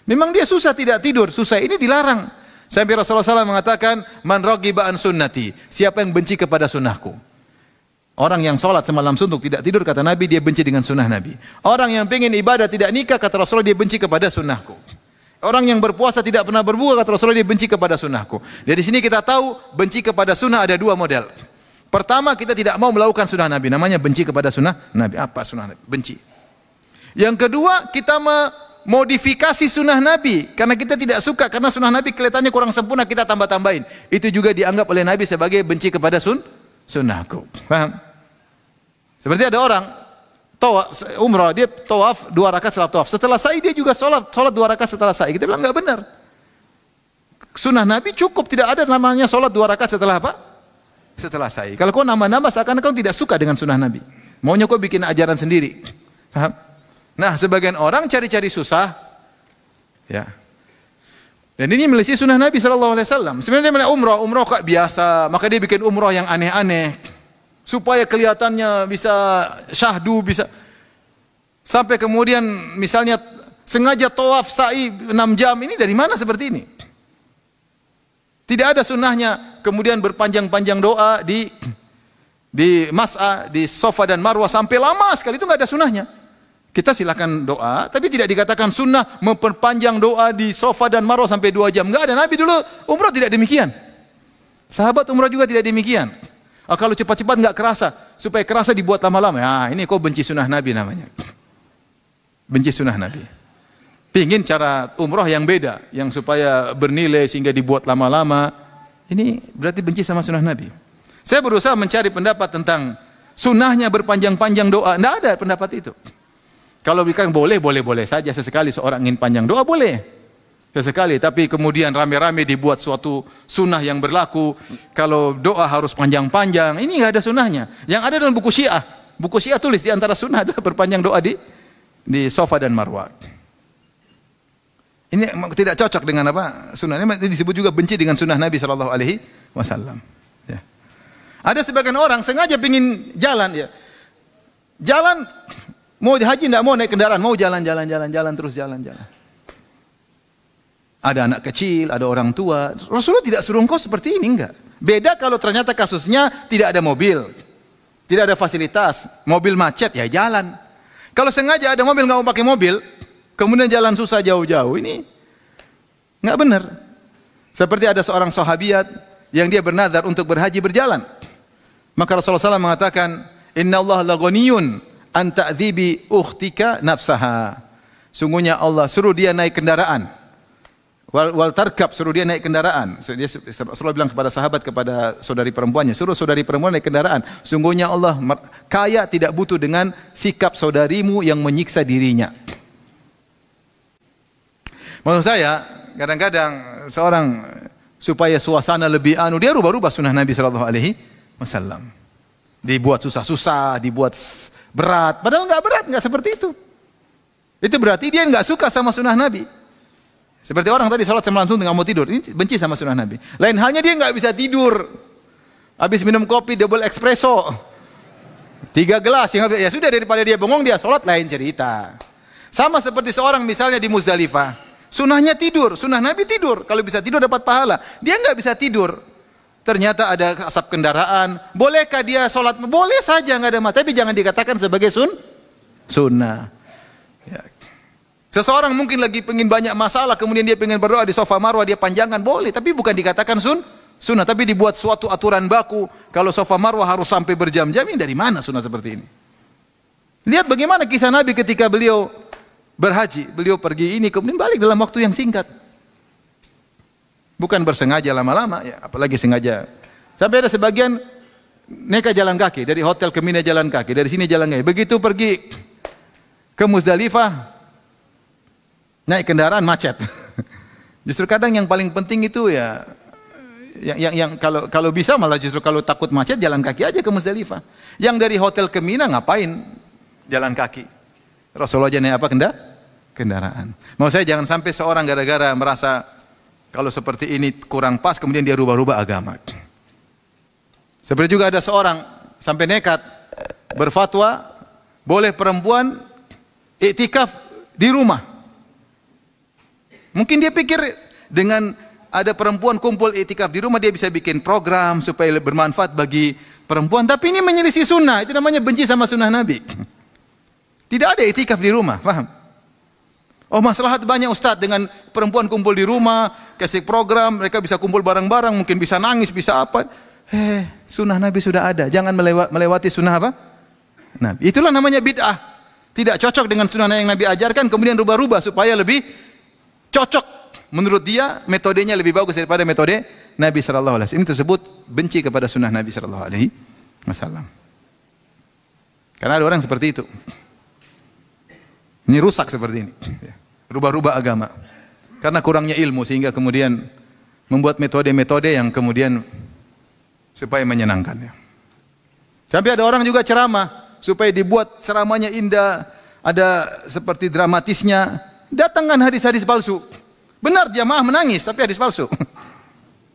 Memang dia susah tidak tidur, susah ini dilarang. Sampai Rasulullah SAW mengatakan, man raghiba an sunnati, siapa yang benci kepada sunnahku. Orang yang sholat semalam suntuk tidak tidur, kata Nabi, dia benci dengan sunnah Nabi. Orang yang pengen ibadah tidak nikah, kata Rasulullah, dia benci kepada sunnahku. Orang yang berpuasa tidak pernah berbuka, kata Rasulullah, dia benci kepada sunnahku. Dari sini kita tahu benci kepada sunnah ada dua model. Pertama, kita tidak mau melakukan sunnah Nabi, namanya benci kepada sunnah Nabi. Apa sunnah Nabi? Benci. Yang kedua, kita modifikasi sunnah Nabi karena kita tidak suka, karena sunnah Nabi kelihatannya kurang sempurna, kita tambah-tambahin. Itu juga dianggap oleh Nabi sebagai benci kepada sunnahku. Paham? Seperti ada orang tawaf umrah, dia tawaf 2 rakaat setelah tawaf. Setelah sa'i dia juga salat 2 rakaat setelah sa'i. Kita bilang enggak benar. Sunnah Nabi cukup, tidak ada namanya salat 2 rakaat setelah apa? Setelah sa'i. Kalau kau nama-nama seakan-akan kau tidak suka dengan sunnah Nabi. Maunya kau bikin ajaran sendiri. Paham? Nah, sebagian orang cari-cari susah, ya. Dan ini melisih sunnah Nabi SAW. Sebenarnya dia umrah kok biasa, maka dia bikin umrah yang aneh-aneh, supaya kelihatannya bisa syahdu, bisa. Sampai kemudian misalnya sengaja tawaf sa'i 6 jam, ini dari mana seperti ini? Tidak ada sunnahnya. Kemudian berpanjang-panjang doa di Mas'a, di Safa dan Marwah sampai lama sekali, itu enggak ada sunnahnya. Kita silakan doa, tapi tidak dikatakan sunnah memperpanjang doa di Safa dan Marwah sampai 2 jam. Enggak ada. Nabi dulu umrah tidak demikian. Sahabat umrah juga tidak demikian. Kalau cepat-cepat enggak kerasa, supaya kerasa dibuat lama-lama. Ya, ini kok benci sunnah Nabi namanya. Benci sunnah Nabi. Pingin cara umrah yang beda, yang supaya bernilai sehingga dibuat lama-lama. Ini berarti benci sama sunnah Nabi. Saya berusaha mencari pendapat tentang sunnahnya berpanjang-panjang doa. Tidak ada pendapat itu. Kalau bilang boleh saja sesekali seorang ingin panjang doa boleh sesekali, tapi kemudian rame-rame dibuat suatu sunnah yang berlaku. Kalau doa harus panjang-panjang, ini nggak ada sunnahnya. Yang ada dalam buku Syiah. Buku Syiah tulis di antara sunnah adalah berpanjang doa di Safa dan Marwah. Ini tidak cocok dengan apa sunnah. Ini disebut juga benci dengan sunnah Nabi SAW. Ya. Ada sebagian orang sengaja pingin jalan, ya. Jalan Mau haji tidak mau naik kendaraan, mau jalan-jalan terus jalan-jalan. Ada anak kecil, ada orang tua. Rasulullah tidak suruh engkau seperti ini, enggak. Beda kalau ternyata kasusnya tidak ada mobil, tidak ada fasilitas, mobil macet, ya jalan. Kalau sengaja ada mobil nggak mau pakai mobil, kemudian jalan susah jauh-jauh, ini nggak benar. Seperti ada seorang sahabiat yang dia bernazar untuk berhaji berjalan. Maka Rasulullah SAW mengatakan, Inna Allah la ghaniyun an ta'dhibi ukhtika nafsaha. Sungguhnya Allah suruh dia naik kendaraan. Wal tarkab, suruh dia naik kendaraan. Rasulullah bilang kepada sahabat, kepada saudari perempuannya, suruh saudari perempuan naik kendaraan. Sungguhnya Allah kaya tidak butuh dengan sikap saudarimu yang menyiksa dirinya. Maksud saya, kadang-kadang seorang supaya suasana lebih dia rubah-rubah sunnah Nabi sallallahu alaihi wasallam. Dibuat susah-susah, dibuat berat, padahal enggak berat, enggak seperti itu. Itu berarti dia enggak suka sama sunnah Nabi. Seperti orang tadi sholat sama langsung nggak mau tidur, ini benci sama sunnah Nabi. Lain halnya dia nggak bisa tidur, habis minum kopi double espresso, 3 gelas, ya sudah daripada dia bengong dia sholat lain cerita. Sama seperti seorang misalnya di Muzdalifah, sunnahnya tidur, sunnah Nabi tidur, kalau bisa tidur dapat pahala, dia nggak bisa tidur. Ternyata ada asap kendaraan, bolehkah dia sholat? Boleh saja, nggak ada masalah, tapi jangan dikatakan sebagai sunnah. Ya. Seseorang mungkin lagi pengen banyak masalah, kemudian dia pengen berdoa di sofa marwah, dia panjangkan, boleh, tapi bukan dikatakan sunnah, tapi dibuat suatu aturan baku, kalau sofa marwah harus sampai berjam-jam, ini dari mana sunnah seperti ini? Lihat bagaimana kisah Nabi ketika beliau berhaji, beliau pergi ini, kemudian balik dalam waktu yang singkat. Bukan bersengaja lama-lama, ya, apalagi sengaja. Sampai ada sebagian mereka jalan kaki, dari hotel ke Mina jalan kaki, dari sini jalan kaki. Begitu pergi ke Muzdalifah, naik kendaraan macet. Justru kadang yang paling penting itu ya yang kalau bisa malah justru kalau takut macet jalan kaki aja ke Muzdalifah. Yang dari hotel ke Mina ngapain jalan kaki? Rasulullah aja naik apa kendaraan. Mau saya jangan sampai seorang gara-gara merasa kalau seperti ini kurang pas kemudian dia rubah-rubah agama. Seperti juga ada seorang sampai nekat berfatwa boleh perempuan iktikaf di rumah. Mungkin dia pikir dengan ada perempuan kumpul iktikaf di rumah dia bisa bikin program supaya bermanfaat bagi perempuan, tapi ini menyelisih sunnah, itu namanya benci sama sunnah Nabi. Tidak ada iktikaf di rumah, paham? Oh maslahat banyak Ustaz dengan perempuan kumpul di rumah, kasih program, mereka bisa kumpul bareng-bareng, mungkin bisa nangis, bisa apa. Sunnah Nabi sudah ada, jangan melewati sunnah apa? Nabi. Itulah namanya bid'ah. Tidak cocok dengan sunnah yang Nabi ajarkan, kemudian rubah-rubah supaya lebih cocok menurut dia, metodenya lebih bagus daripada metode Nabi sallallahu alaihi wasallam. Ini tersebut benci kepada sunnah Nabi sallallahu alaihi wasallam. Karena ada orang seperti itu. Ini rusak seperti ini. Rubah-rubah agama. Karena kurangnya ilmu sehingga kemudian membuat metode-metode yang kemudian supaya menyenangkan. Sampai ada orang juga ceramah supaya dibuat ceramahnya indah, ada seperti dramatisnya. Datangkan hadis-hadis palsu. Benar jamaah menangis tapi hadis palsu.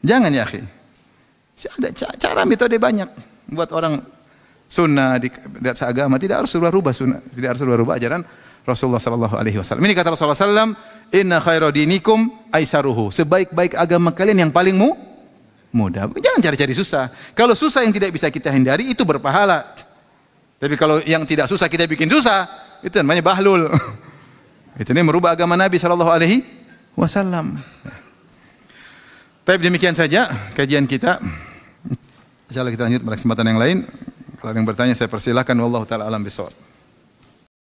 Jangan ya akhi. Ada cara metode banyak buat orang sunnah di agama tidak harus rubah sunnah, tidak harus rubah ajaran Rasulullah sallallahu alaihi wasallam. Ini kata Rasulullah sallam, "Inna khairu dinikum aisaruhu." Sebaik-baik agama kalian yang paling mudah. Jangan cari-cari susah. Kalau susah yang tidak bisa kita hindari itu berpahala. Tapi kalau yang tidak susah kita bikin susah, itu namanya bahlul. Itu ini merubah agama Nabi sallallahu alaihi wasallam. Baik, demikian saja kajian kita. Insyaallah kita lanjut pada kesempatan yang lain. Kalau ada yang bertanya saya persilakan, wallahu taala alam bisawab.